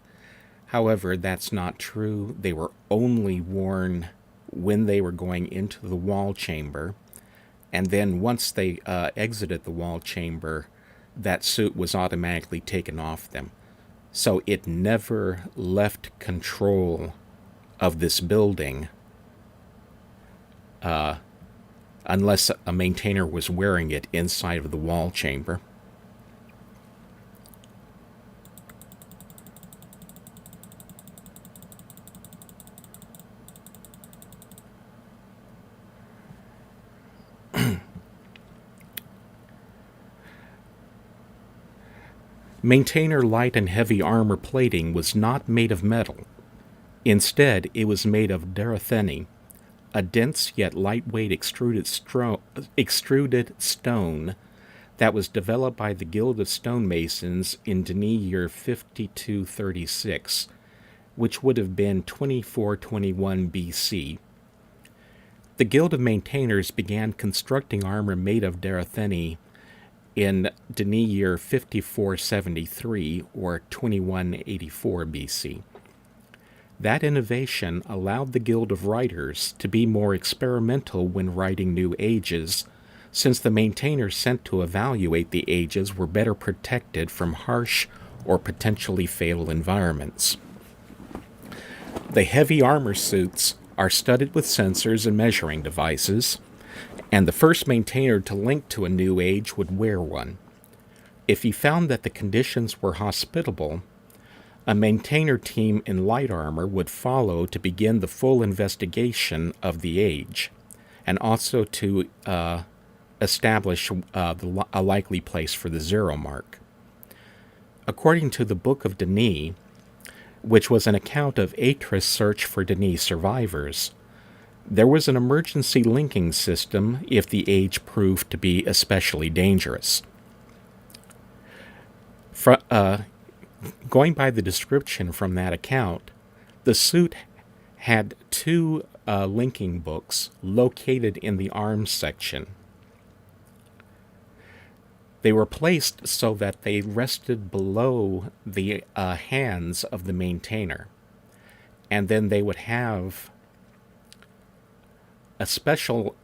However, that's not true. They were only worn when they were going into the wall chamber, and then once they exited the wall chamber, that suit was automatically taken off them. So it never left control of this building unless a maintainer was wearing it inside of the wall chamber. Maintainer light and heavy armor plating was not made of metal. Instead, it was made of Gahreesen, a dense yet lightweight extruded stone that was developed by the Guild of Stonemasons in Denis year 5236, which would have been 2421 BC. The Guild of Maintainers began constructing armor made of Gahreesen in Denis year 5473 or 2184 BC. That innovation allowed the Guild of Writers to be more experimental when writing new ages, since the maintainers sent to evaluate the ages were better protected from harsh or potentially fatal environments. The heavy armor suits are studded with sensors and measuring devices, and the first maintainer to link to a new age would wear one. If he found that the conditions were hospitable, a maintainer team in light armor would follow to begin the full investigation of the age, and also to establish a likely place for the zero mark. According to the Book of Denis, which was an account of Atra's search for Denis survivors, there was an emergency linking system if the age proved to be especially dangerous. Going by the description from that account, the suit had two linking books located in the arms section. They were placed so that they rested below the hands of the maintainer. And then they would have a special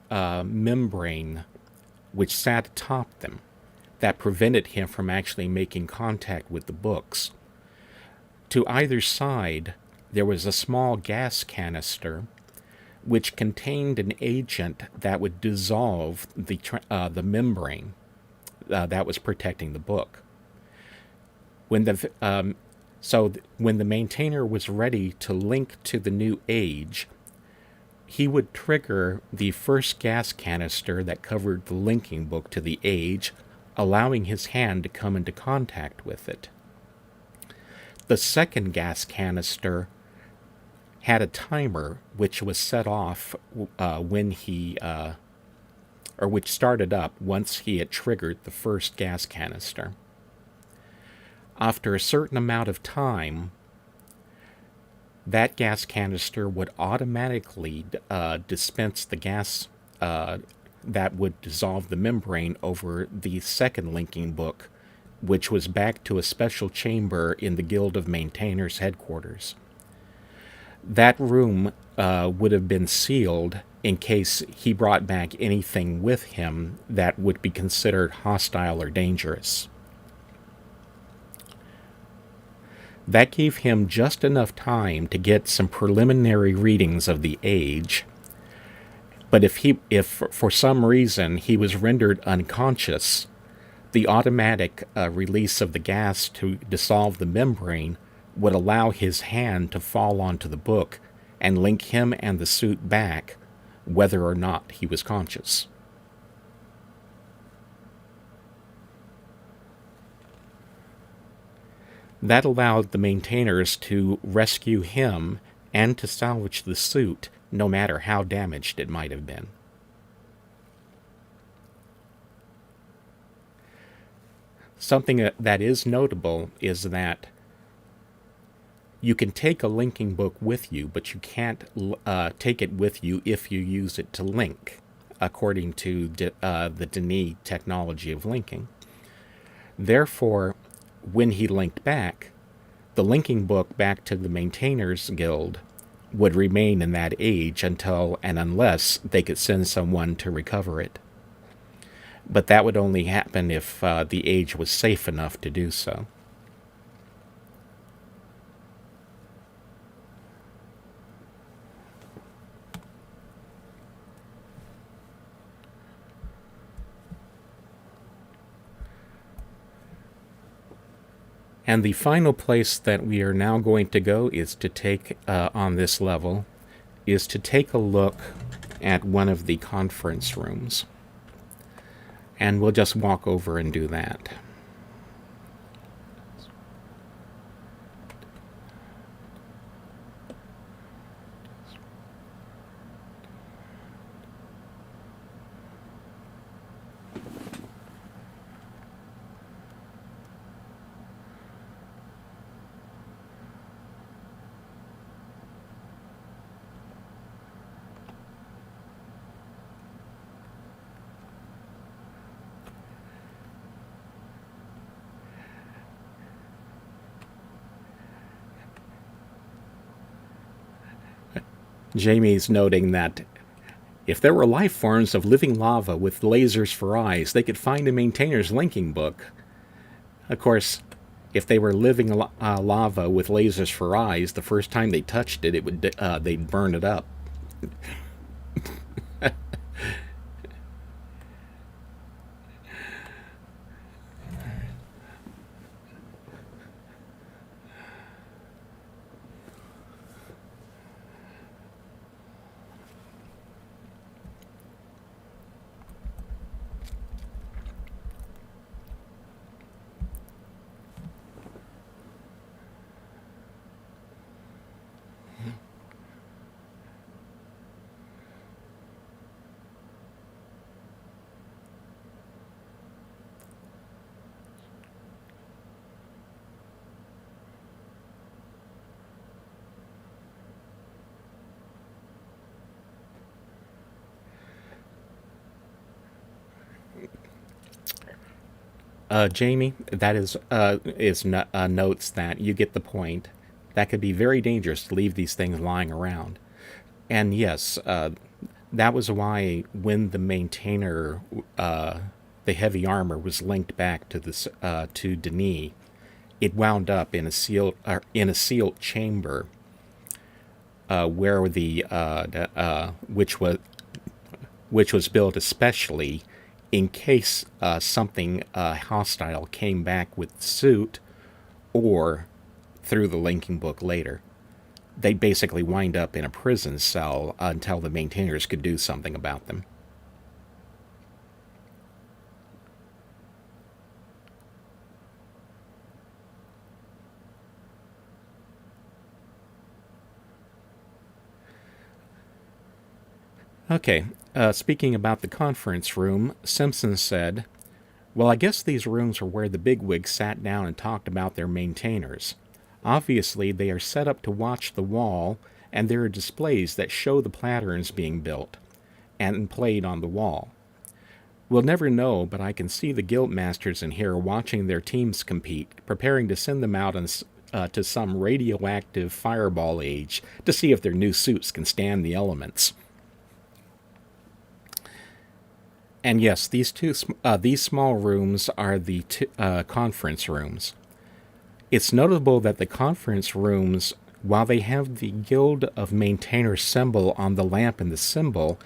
membrane which sat atop them that prevented him from actually making contact with the books. To either side, there was a small gas canister which contained an agent that would dissolve the membrane that was protecting the book. When the maintainer was ready to link to the new age, he would trigger the first gas canister that covered the linking book to the age, allowing his hand to come into contact with it. The second gas canister had a timer which was set off which started up once he had triggered the first gas canister. After a certain amount of time, that gas canister would automatically dispense the gas that would dissolve the membrane over the second linking book, which was back to a special chamber in the Guild of Maintainers headquarters. That room would have been sealed in case he brought back anything with him that would be considered hostile or dangerous. That gave him just enough time to get some preliminary readings of the age. But if for some reason he was rendered unconscious, the automatic release of the gas to dissolve the membrane would allow his hand to fall onto the book and link him and the suit back, whether or not he was conscious. That allowed the maintainers to rescue him and to salvage the suit, no matter how damaged it might have been. Something that is notable is that you can take a linking book with you, but you can't take it with you if you use it to link, according to the Denis technology of linking. Therefore, when he linked back, the linking book back to the Maintainers Guild would remain in that age until and unless they could send someone to recover it. But that would only happen if the age was safe enough to do so. And the final place that we are now going to go is to take, on this level, is to take a look at one of the conference rooms. And we'll just walk over and do that. Jamie's noting that if there were life forms of living lava with lasers for eyes, they could find a Maintainer's linking book. Of course, if they were living lava with lasers for eyes, the first time they touched it, they'd burn it up. Jamie, that notes that you get the point. That could be very dangerous to leave these things lying around. And yes, that was why when the maintainer, the heavy armor, was linked back to this to Denis, it wound up in a sealed chamber, where which was built especially in case something hostile came back with the suit or through the linking book later. They basically wind up in a prison cell until the maintainers could do something about them. Okay, speaking about the conference room, Simpson said, "Well, I guess these rooms are where the bigwigs sat down and talked about their maintainers. Obviously, they are set up to watch the wall, and there are displays that show the patterns being built and played on the wall. We'll never know, but I can see the guild masters in here watching their teams compete, preparing to send them out to some radioactive fireball age to see if their new suits can stand the elements." And yes, these small rooms are the conference rooms. It's notable that the conference rooms, while they have the Guild of Maintainers symbol on the lamp and the symbol,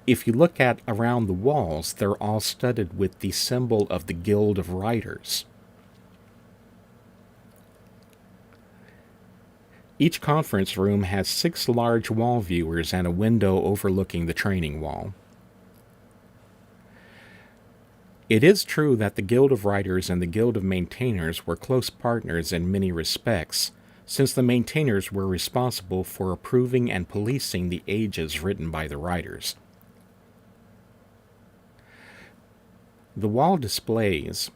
if you look at around the walls, they're all studded with the symbol of the Guild of Writers. Each conference room has 6 large wall viewers and a window overlooking the training wall. It is true that the Guild of Writers and the Guild of Maintainers were close partners in many respects, since the Maintainers were responsible for approving and policing the ages written by the writers. The wall displays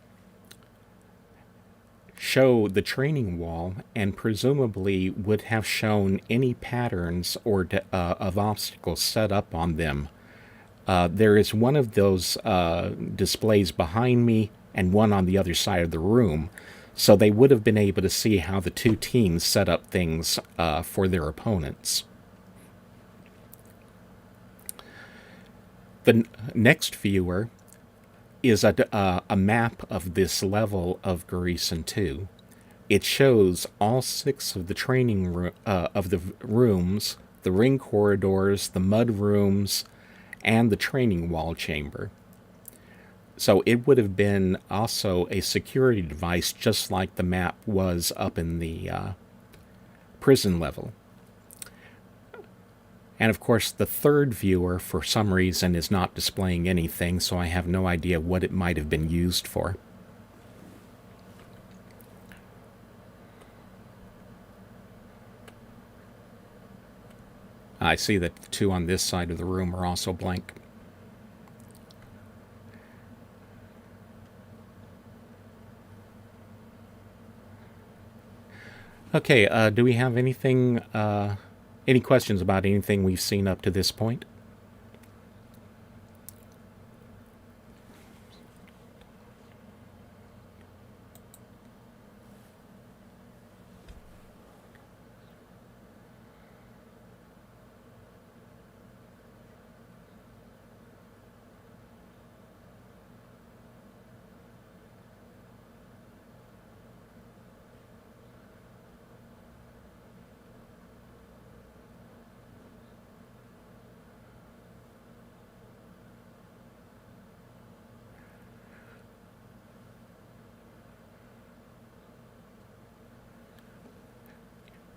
show the training wall and presumably would have shown any patterns or of obstacles set up on them. There is one of those displays behind me and one on the other side of the room, so they would have been able to see how the two teams set up things for their opponents. The next viewer is a map of this level of Gahreesen 2. It shows all 6 of the training of the rooms, the ring corridors, the mud rooms, and the training wall chamber. So it would have been also a security device, just like the map was up in the prison level. And of course, the third viewer, for some reason, is not displaying anything, so I have no idea what it might have been used for. I see that the 2 on this side of the room are also blank. Okay, do we have anything, any questions about anything we've seen up to this point?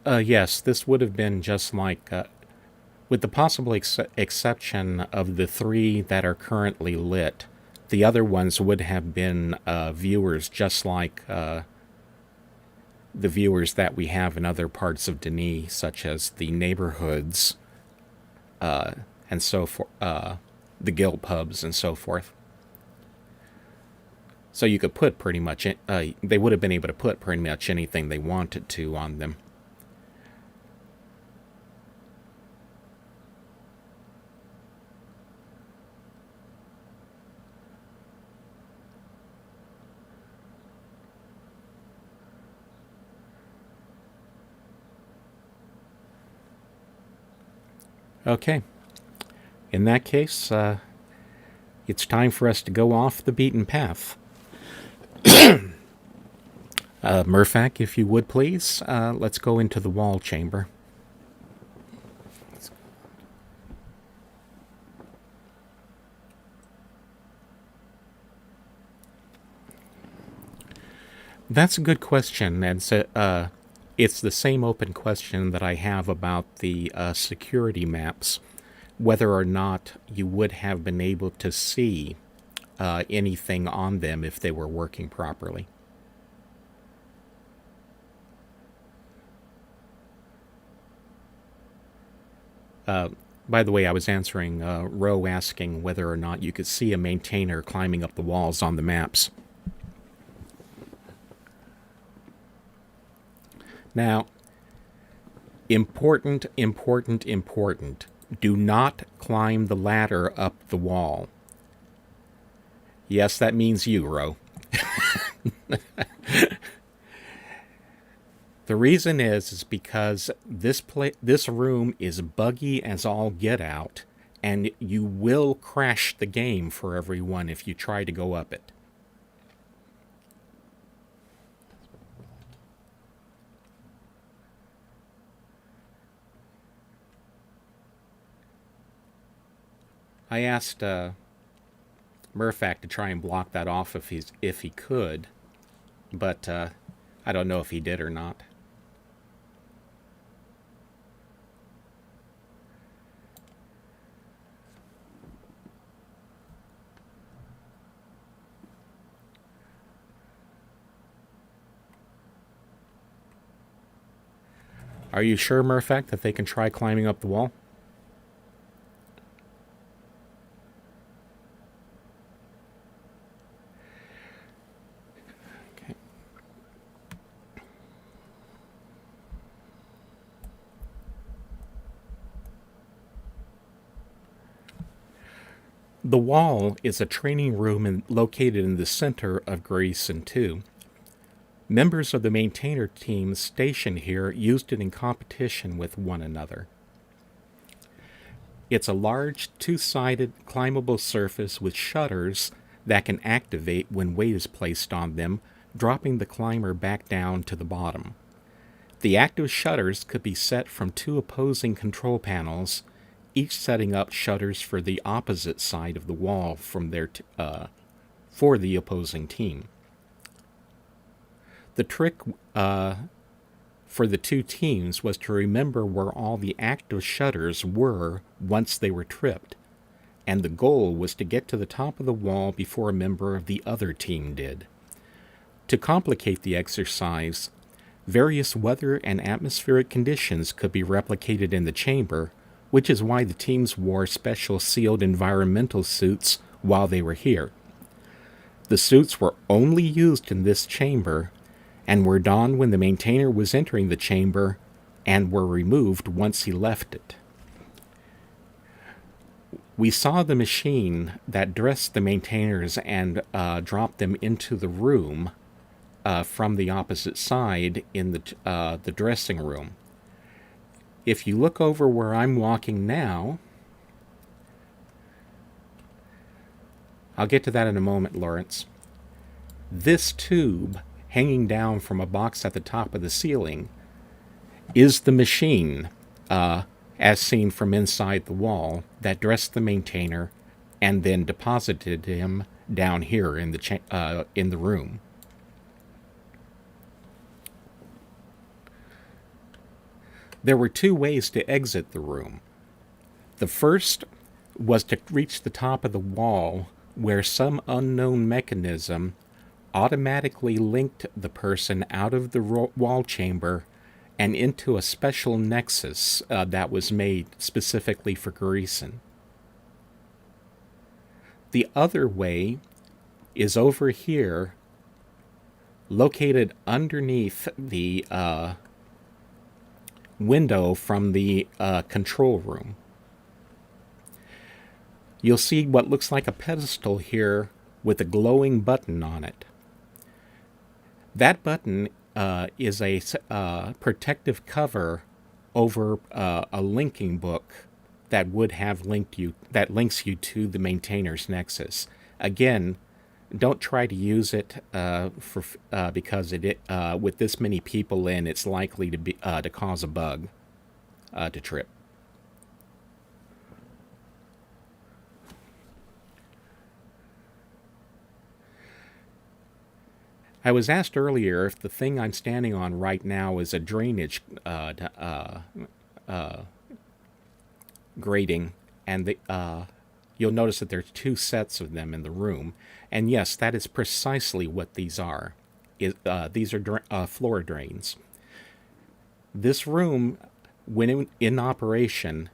Yes, this would have been just like, with the possible exception of the 3 that are currently lit, the other ones would have been viewers just like the viewers that we have in other parts of Denis, such as the neighborhoods and so forth, the guild pubs and so forth. So you could put pretty much, they would have been able to put pretty much anything they wanted to on them. Okay. In that case, it's time for us to go off the beaten path. Murphak, if you would please, let's go into the wall chamber. That's a good question, and it's the same open question that I have about the security maps, whether or not you would have been able to see anything on them if they were working properly. By the way, I was answering Roe asking whether or not you could see a maintainer climbing up the walls on the maps. Now, important. Do not climb the ladder up the wall. Yes, that means you, Ro. The reason is because this room is buggy as all get out, and you will crash the game for everyone if you try to go up it. I asked Murphak to try and block that off if he could, but I don't know if he did or not. Are you sure, Murphak, that they can try climbing up the wall? Okay. The wall is a training room located in the center of Gahreesen 2. Members of the maintainer team stationed here used it in competition with one another. It's a large, two-sided, climbable surface with shutters that can activate when weight is placed on them, dropping the climber back down to the bottom. The active shutters could be set from two opposing control panels, each setting up shutters for the opposite side of the wall from for the opposing team. The trick for the two teams was to remember where all the active shutters were once they were tripped, and the goal was to get to the top of the wall before a member of the other team did. To complicate the exercise, various weather and atmospheric conditions could be replicated in the chamber, which is why the teams wore special sealed environmental suits while they were here. The suits were only used in this chamber and were donned when the maintainer was entering the chamber and were removed once he left it. We saw the machine that dressed the maintainers and dropped them into the room from the opposite side in the dressing room. If you look over where I'm walking now, I'll get to that in a moment, Lawrence. This tube hanging down from a box at the top of the ceiling is the machine, as seen from inside the wall, that dressed the maintainer and then deposited him down here in the room. There were two ways to exit the room. The first was to reach the top of the wall where some unknown mechanism automatically linked the person out of the wall chamber and into a special nexus that was made specifically for Gahreesen. The other way is over here, located underneath the window from the control room. You'll see what looks like a pedestal here with a glowing button on it. That button is a protective cover over a linking book that would have links you to the maintainer's nexus. Again, don't try to use it because with this many people in, it's likely to cause a bug to trip. I was asked earlier if the thing I'm standing on right now is a drainage grating, and you'll notice that there's two sets of them in the room. And yes, that is precisely what these are. These are floor drains. This room, when in operation,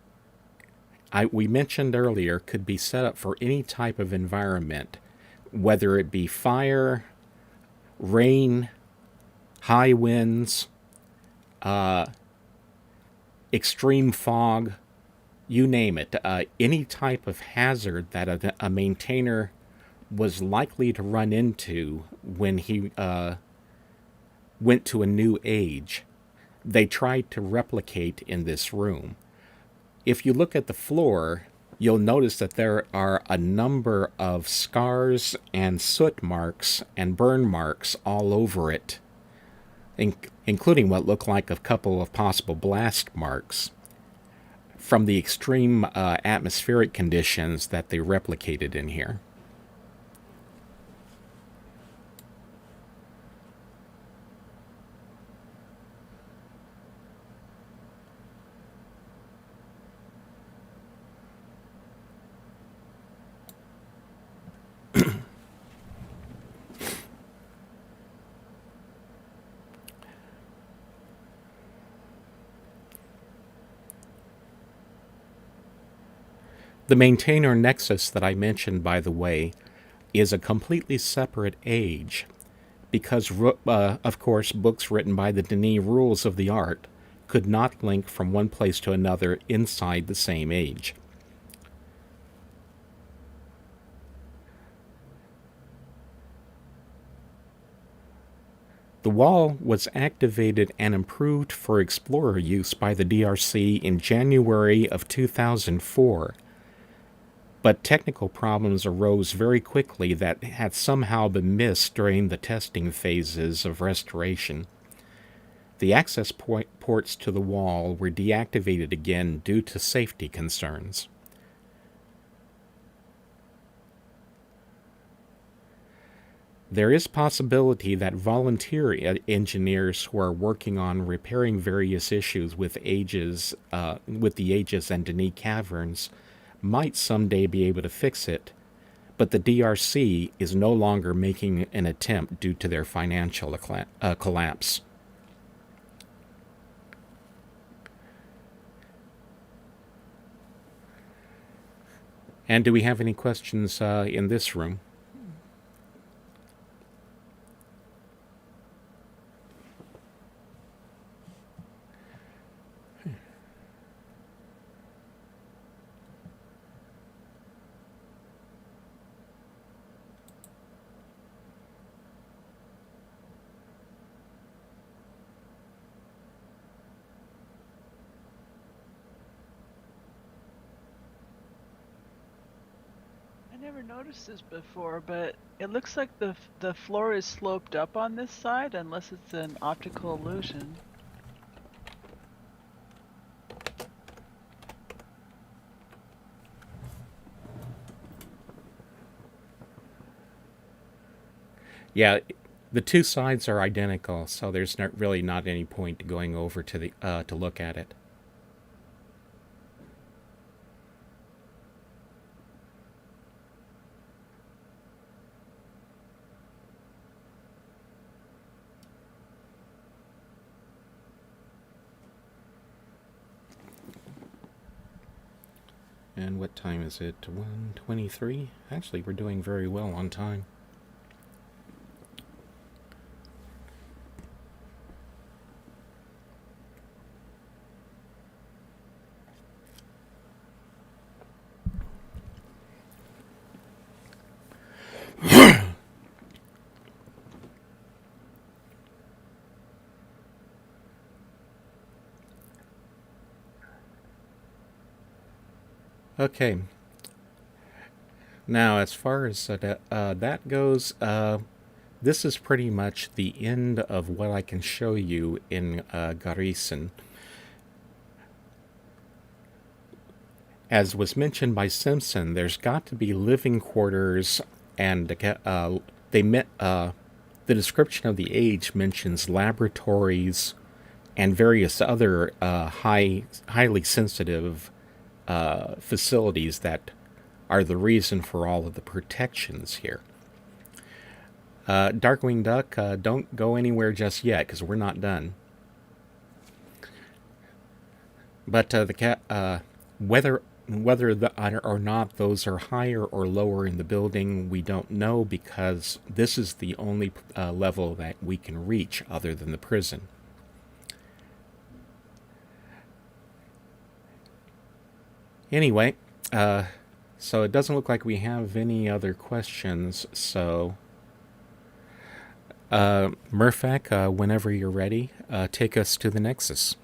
we mentioned earlier, could be set up for any type of environment, whether it be fire, rain, high winds, extreme fog, you name it. Any type of hazard that a maintainer was likely to run into when he went to a new age, they tried to replicate in this room. If you look at the floor, you'll notice that there are a number of scars and soot marks and burn marks all over it, including what look like a couple of possible blast marks from the extreme atmospheric conditions that they replicated in here. The maintainer nexus that I mentioned, by the way, is a completely separate age, because, of course, books written by the Denis rules of the art could not link from one place to another inside the same age. The wall was activated and improved for Explorer use by the DRC in January of 2004, but technical problems arose very quickly that had somehow been missed during the testing phases of restoration. The access ports to the wall were deactivated again due to safety concerns. There is possibility that volunteer engineers who are working on repairing various issues with the Aegis and Denis caverns might someday be able to fix it, but the DRC is no longer making an attempt due to their financial collapse. And do we have any questions in this room? I never noticed this before, but it looks like the floor is sloped up on this side, unless it's an optical illusion. Yeah, the two sides are identical, so there's really not any point going over to look at it. And what time is it? 1:23? Actually, we're doing very well on time. Okay. Now, as far as that goes, this is pretty much the end of what I can show you in Gahreesen. As was mentioned by Simpson, there's got to be living quarters, and the description of the age mentions laboratories and various other highly sensitive facilities that are the reason for all of the protections here. Darkwing Duck, don't go anywhere just yet, because we're not done. But whether or not those are higher or lower in the building, we don't know, because this is the only level that we can reach other than the prison. Anyway, so it doesn't look like we have any other questions, so Murphak, whenever you're ready, take us to the Nexus.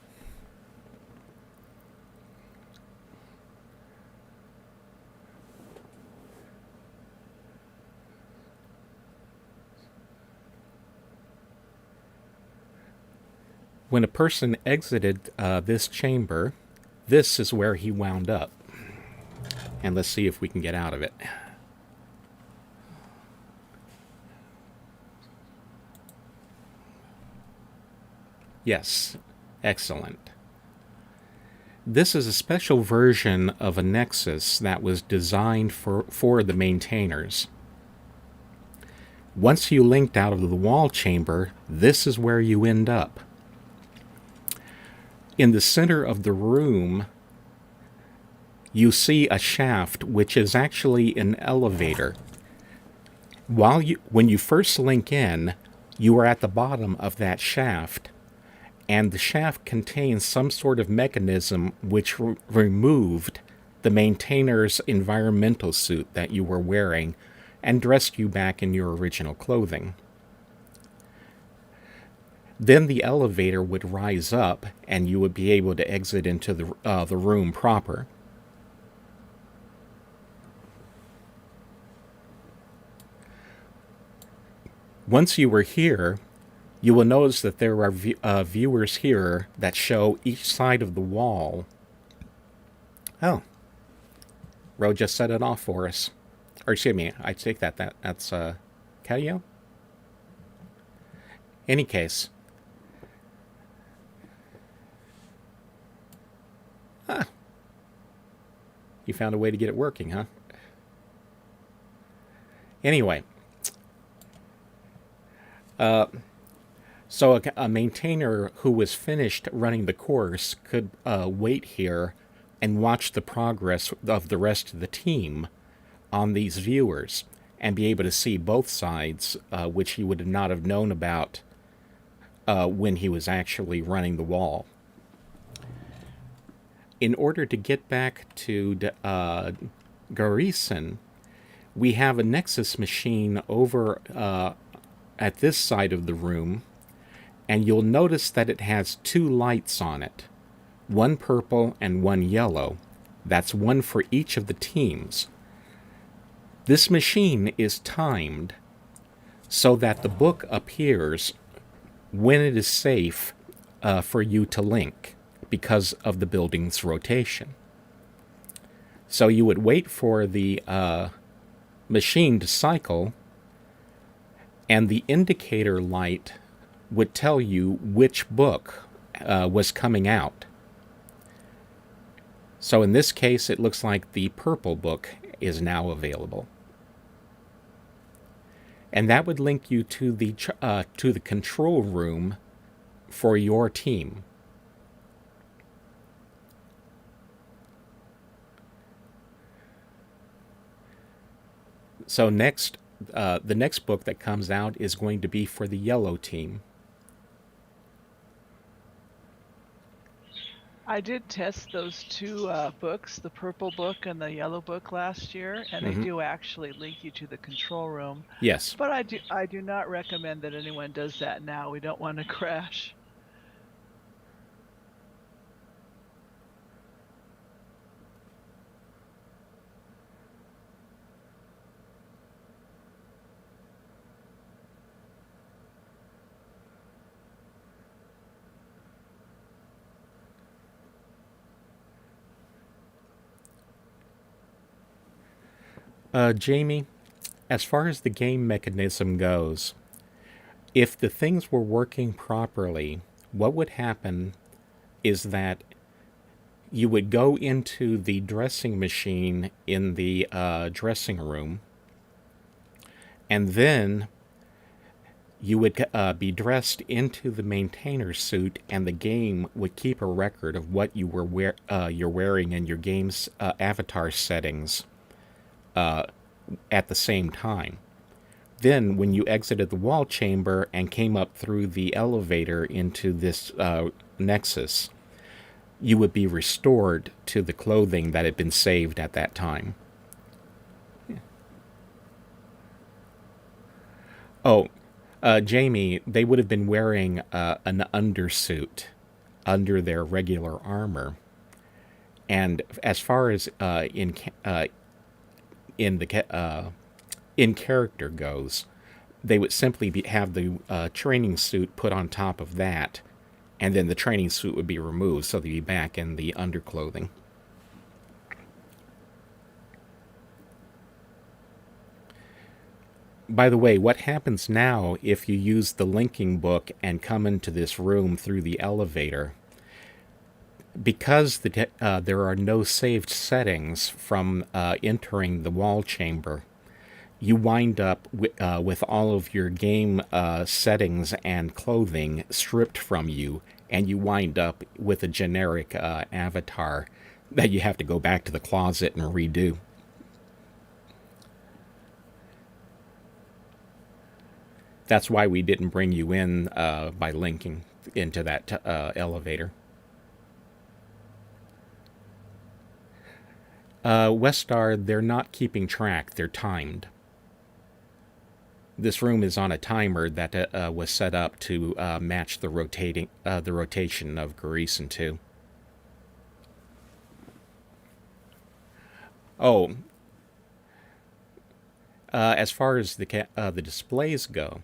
When a person exited this chamber, this is where he wound up. And let's see if we can get out of it. Yes, excellent. This is a special version of a Nexus that was designed for the maintainers. Once you linked out of the wall chamber, this is where you end up. In the center of the room, you see a shaft, which is actually an elevator. When you first link in, you are at the bottom of that shaft, and the shaft contains some sort of mechanism which removed the maintainer's environmental suit that you were wearing and dressed you back in your original clothing. Then the elevator would rise up, and you would be able to exit into the room proper. Once you were here, you will notice that there are viewers here that show each side of the wall. Oh. Ro just set it off for us. Or excuse me, I take that's Cadio? Any case. You found a way to get it working, huh? Anyway. So a maintainer who was finished running the course could wait here and watch the progress of the rest of the team on these viewers and be able to see both sides, which he would not have known about when he was actually running the wall. In order to get back to Gahreesen, we have a Nexus machine over at this side of the room, and you'll notice that it has two lights on it, one purple and one yellow. That's one for each of the teams. This machine is timed so that the book appears when it is safe for you to link because of the building's rotation. So you would wait for the machine to cycle, and the indicator light would tell you which book was coming out. So in this case, it looks like the purple book is now available. And that would link you to the control room for your team. So next, the next book that comes out is going to be for the yellow team. I did test those two books, the purple book and the yellow book, last year, and they do actually link you to the control room. Yes. But I do not recommend that anyone does that now. We don't want to crash. Jamie, as far as the game mechanism goes, if the things were working properly, what would happen is that you would go into the dressing machine in the dressing room, and then you would be dressed into the maintainer's suit, and the game would keep a record of what you're wearing in your game's avatar settings at the same time. Then, when you exited the wall chamber and came up through the elevator into this nexus, you would be restored to the clothing that had been saved at that time. Oh, Jamie, they would have been wearing an undersuit under their regular armor. And as far as in character goes, they would simply have the training suit put on top of that, and then the training suit would be removed, so they'd be back in the underclothing. By the way, what happens now if you use the linking book and come into this room through the elevator? Because there are no saved settings from entering the wall chamber, you wind up with all of your game settings and clothing stripped from you, and you wind up with a generic avatar that you have to go back to the closet and redo. That's why we didn't bring you in by linking into that elevator. Westar, they're not keeping track. They're timed. This room is on a timer that was set up to match the rotation of Gahreesen 2. Oh, as far as the displays go,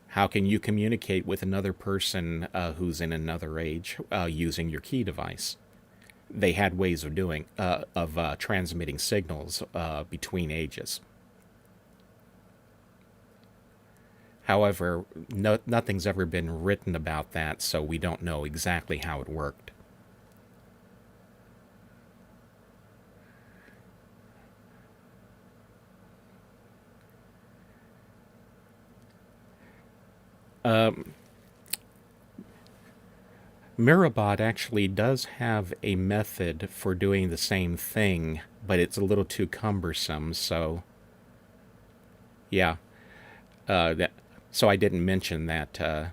how can you communicate with another person who's in another age using your key device? They had ways of transmitting signals between ages. However, nothing's ever been written about that, so we don't know exactly how it worked. Mirabot actually does have a method for doing the same thing, but it's a little too cumbersome, so yeah. So I didn't mention that.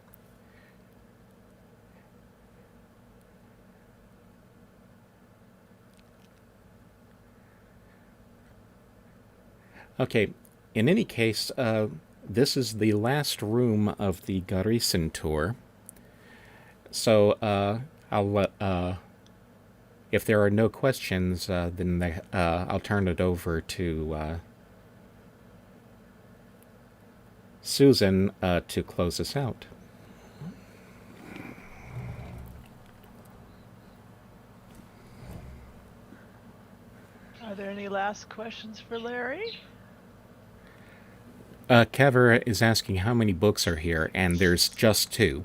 Okay, in any case, this is the last room of the Gahreesen tour. So if there are no questions, then I'll turn it over to Susan to close us out. Are there any last questions for Larry? Kever is asking how many books are here, and there's just 2.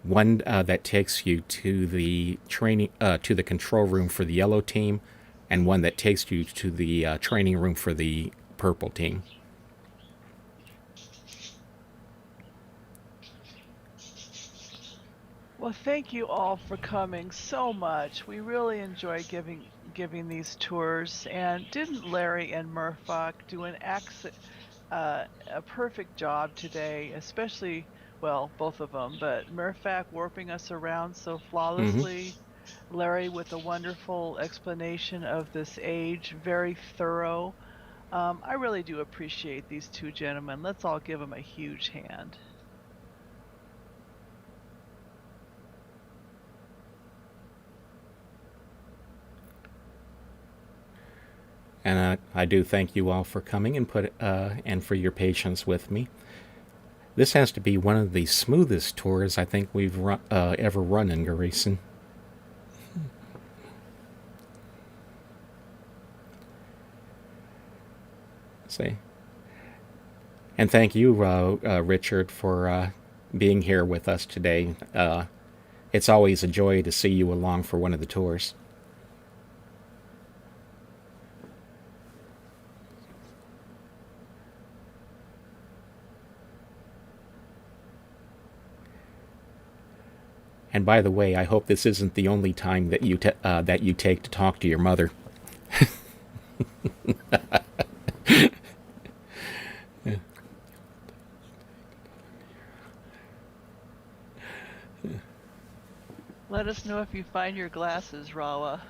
One that takes you to the to the control room for the yellow team, and one that takes you to the training room for the purple team. Well, thank you all for coming so much. We really enjoy giving these tours. And didn't Larry and Murphock do a perfect job today? Especially, well, both of them, but Murphock warping us around so flawlessly. Larry with a wonderful explanation of this age, very thorough. I really do appreciate these 2 gentlemen. Let's all give them a huge hand. And I do thank you all for coming and for your patience with me. This has to be one of the smoothest tours I think we've ever run in Gahreesen. See. And thank you, Richard, for being here with us today. It's always a joy to see you along for one of the tours. And by the way, I hope this isn't the only time that you take to talk to your mother. Let us know if you find your glasses, Rawa.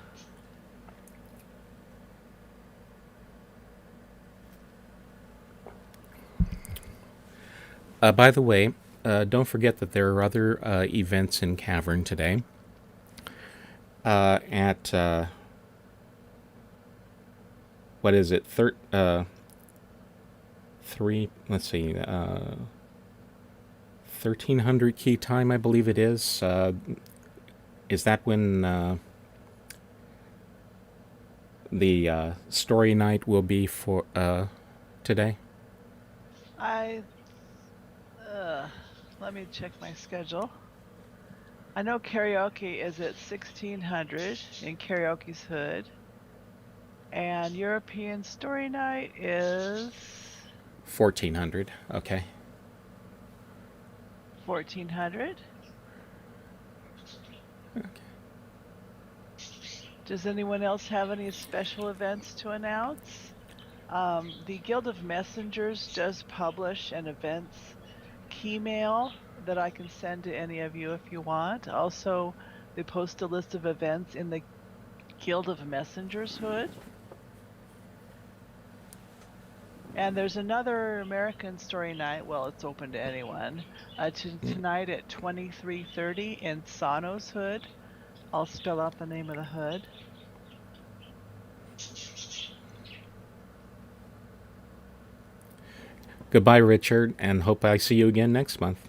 By the way, don't forget that there are other events in Cavern today. At what is it? Let's see. 1300 key time, I believe it is. Is that when the story night will be for today? Let me check my schedule. I know karaoke is at 1600 in Karaoke's Hood. And European Story Night is 1400. Okay. 1400. Okay. Does anyone else have any special events to announce? The Guild of Messengers does publish an events keymail that I can send to any of you if you want. Also, they post a list of events in the Guild of Messengers Hood. And there's another American Story Night. Well, it's open to anyone. Tonight at 23:30 in Sano's Hood. I'll spell out the name of the hood. Goodbye, Richard, and hope I see you again next month.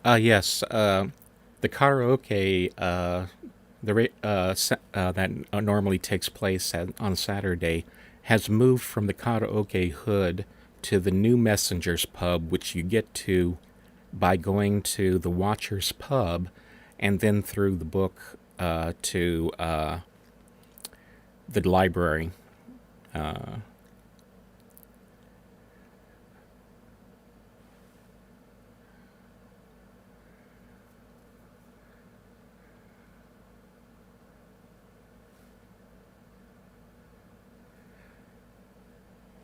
Yes, the karaoke that normally takes place on Saturday has moved from the karaoke hood to the new Messengers pub, which you get to by going to the Watchers pub and then through the book to the library.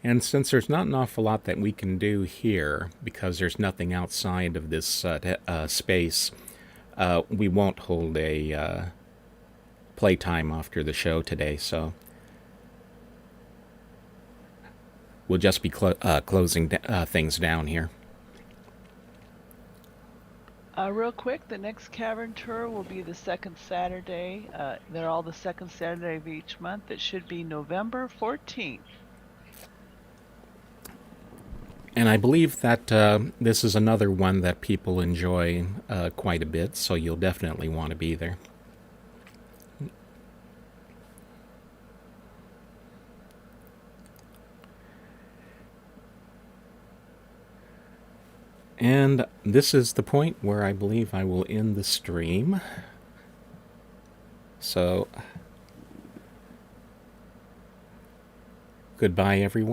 And since there's not an awful lot that we can do here, because there's nothing outside of this space, we won't hold a playtime after the show today, so we'll just be closing things down here. Real quick, the next Cavern Tour will be the second Saturday. They're all the second Saturday of each month. It should be November 14th. And I believe that this is another one that people enjoy quite a bit, so you'll definitely want to be there. And this is the point where I believe I will end the stream. So, goodbye, everyone.